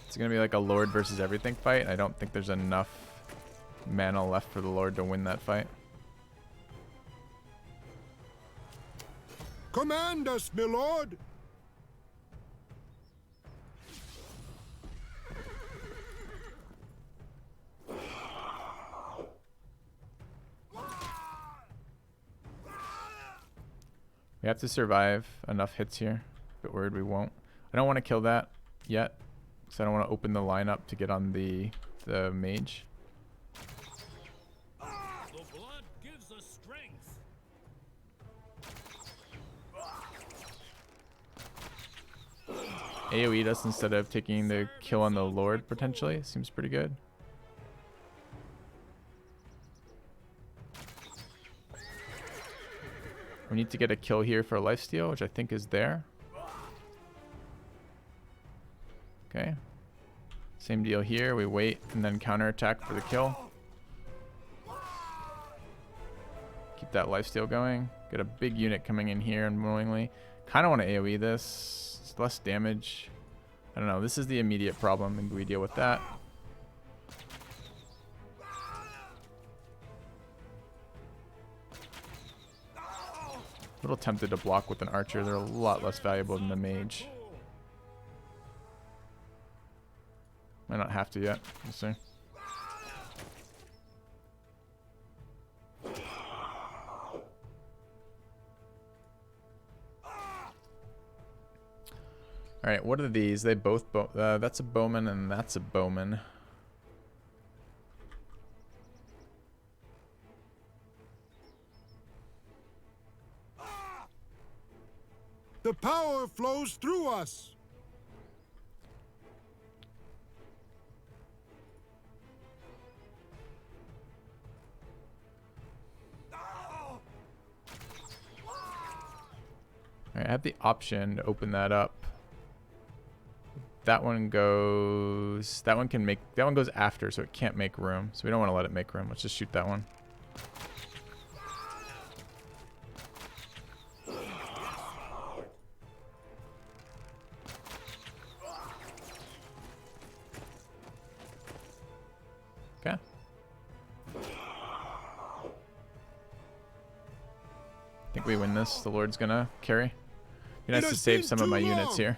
It's gonna be like a Lord versus everything fight. I don't think there's enough mana left for the Lord to win that fight. Command us, my lord. We have to survive enough hits here. But worried we won't. I don't want to kill that yet. So I don't want to open the lineup to get on the mage. The blood gives us strength. AoE'd us instead of taking the kill on the Lord potentially. Seems pretty good. We need to get a kill here for lifesteal, which I think is there. Okay. Same deal here. We wait and then counterattack for the kill. Keep that lifesteal going. Get a big unit coming in here unknowingly. Kind of want to AoE this. It's less damage. I don't know. This is the immediate problem, and we deal with that. A little tempted to block with an archer. They're a lot less valuable than the mage. Might not have to yet. We'll see. All right, what are these? They both that's a bowman and that's a bowman. The power flows through us. All right, I have the option to open that up. That one goes. That one can make. That one goes after, so it can't make room. So we don't want to let it make room. Let's just shoot that one. Okay. I think we win this. The Lord's gonna carry. Be nice to save some of my units here.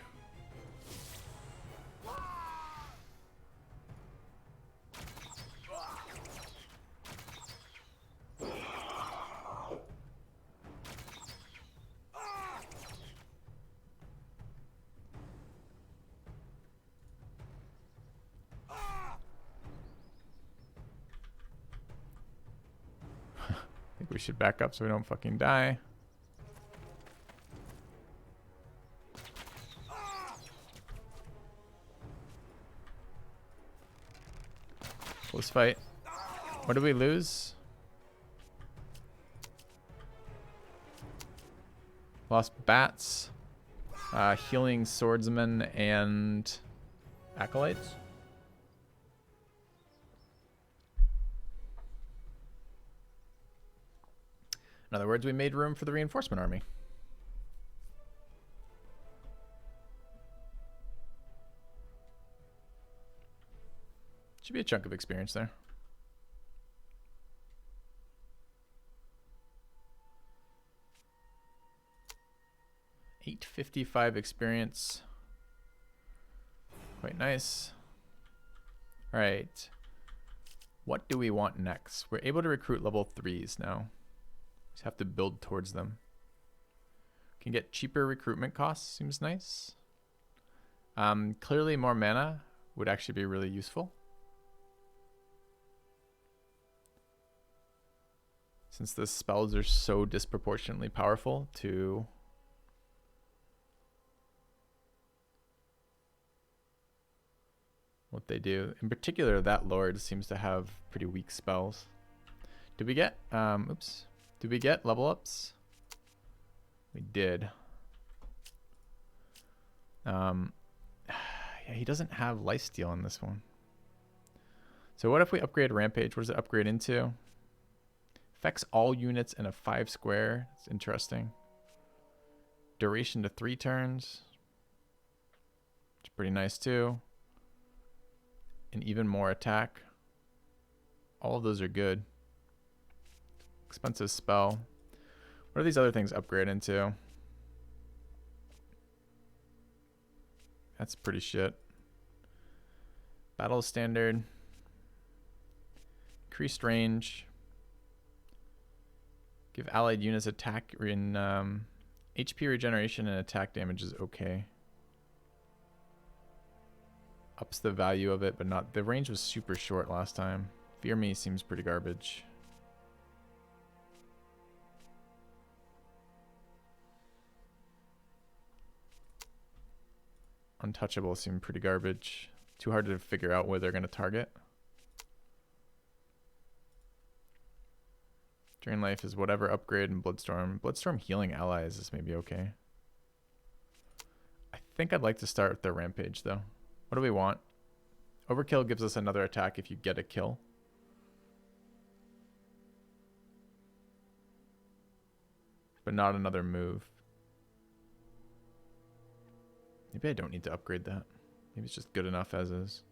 I think we should back up so we don't fucking die. Close fight. What did we lose? Lost bats, healing swordsmen, and acolytes. In other words, we made room for the reinforcement army. Should be a chunk of experience there. $855 experience. Quite nice. All right. What do we want next? We're able to recruit level 3s now. Just have to build towards them. Can get cheaper recruitment costs. Seems nice. Clearly more mana would actually be really useful. Since the spells are so disproportionately powerful to what they do. In particular, that Lord seems to have pretty weak spells. Did we get, oops. Did we get level ups? We did. Yeah, he doesn't have lifesteal on this one. So what if we upgrade Rampage? What does it upgrade into? Affects all units in a 5 square. It's interesting. Duration to 3 turns. It's pretty nice too. And even more attack. All of those are good. Expensive spell. What are these other things upgrade into? That's pretty shit. Battle standard. Increased range. Give allied units attack in HP regeneration and attack damage is okay. Ups the value of it, but not. The range was super short last time. Fear Me seems pretty garbage. Untouchable seem pretty garbage. Too hard to figure out where they're going to target. Drain Life is whatever upgrade in Bloodstorm. Bloodstorm healing allies is maybe okay. I think I'd like to start with their Rampage though. What do we want? Overkill gives us another attack if you get a kill. But not another move. Maybe I don't need to upgrade that. Maybe it's just good enough as is.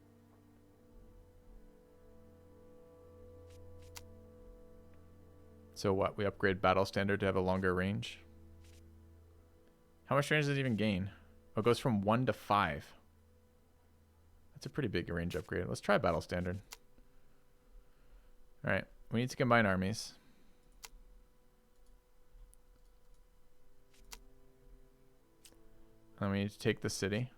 So what? We upgrade Battle Standard to have a longer range? How much range does it even gain? Oh, it goes from 1 to 5. That's a pretty big range upgrade. Let's try Battle Standard. Alright, we need to combine armies. And we need to take the city.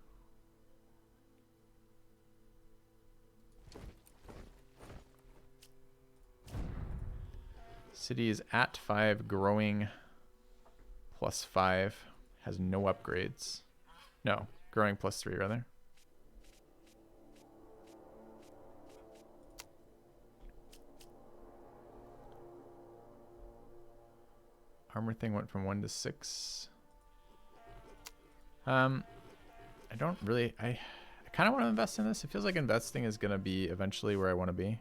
City is at 5, growing +5. Has no upgrades. No, growing +3 rather. Armor thing went from 1 to 6. I don't really, I kind of want to invest in this. It feels like investing is going to be eventually where I want to be.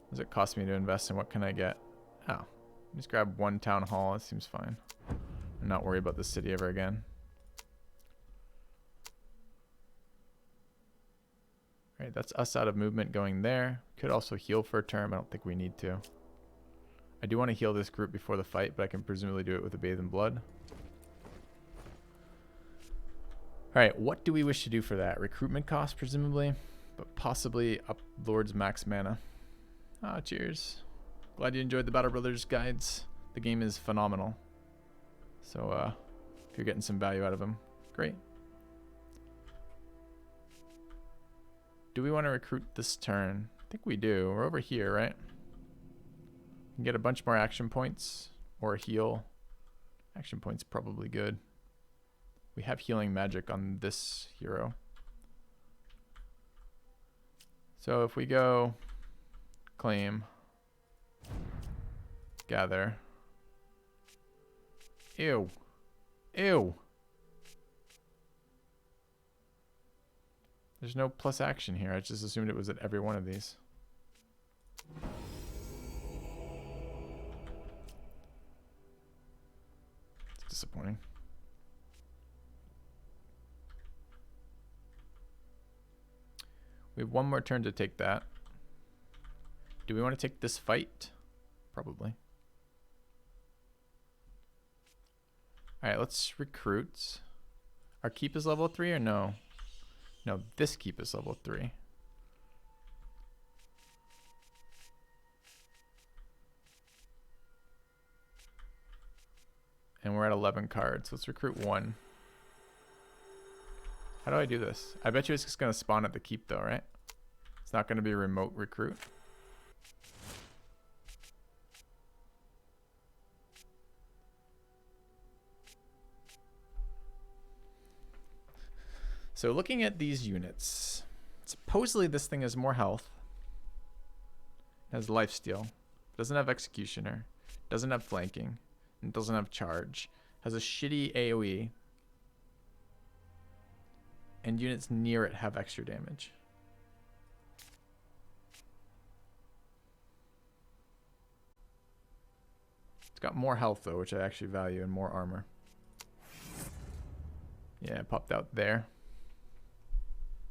What does it cost me to invest and what can I get? Oh, just grab 1 town hall. It seems fine. And not worry about the city ever again. All right, that's us out of movement going there. Could also heal for a term. I don't think we need to. I do want to heal this group before the fight, but I can presumably do it with a bathe in blood. All right, what do we wish to do for that? Recruitment cost, presumably, but possibly up Lord's max mana. Ah, cheers. Glad you enjoyed the Battle Brothers guides. The game is phenomenal. So if you're getting some value out of them, great. Do we want to recruit this turn? I think we do. We're over here, right? We can get a bunch more action points or a heal. Action points probably good. We have healing magic on this hero. So if we go claim, gather. Ew. Ew. There's no plus action here. I just assumed it was at every one of these. It's disappointing. We have 1 more turn to take that. Do we want to take this fight? Probably. Alright, let's recruit. Our keep is level 3 or no? No, this keep is level 3. And we're at 11 cards. Let's recruit 1. How do I do this? I bet you it's just going to spawn at the keep though, right? It's not going to be a remote recruit. So looking at these units, supposedly this thing has more health, has lifesteal, doesn't have executioner, doesn't have flanking, and doesn't have charge, has a shitty AoE, and units near it have extra damage. It's got more health though, which I actually value, and more armor. Yeah, it popped out there.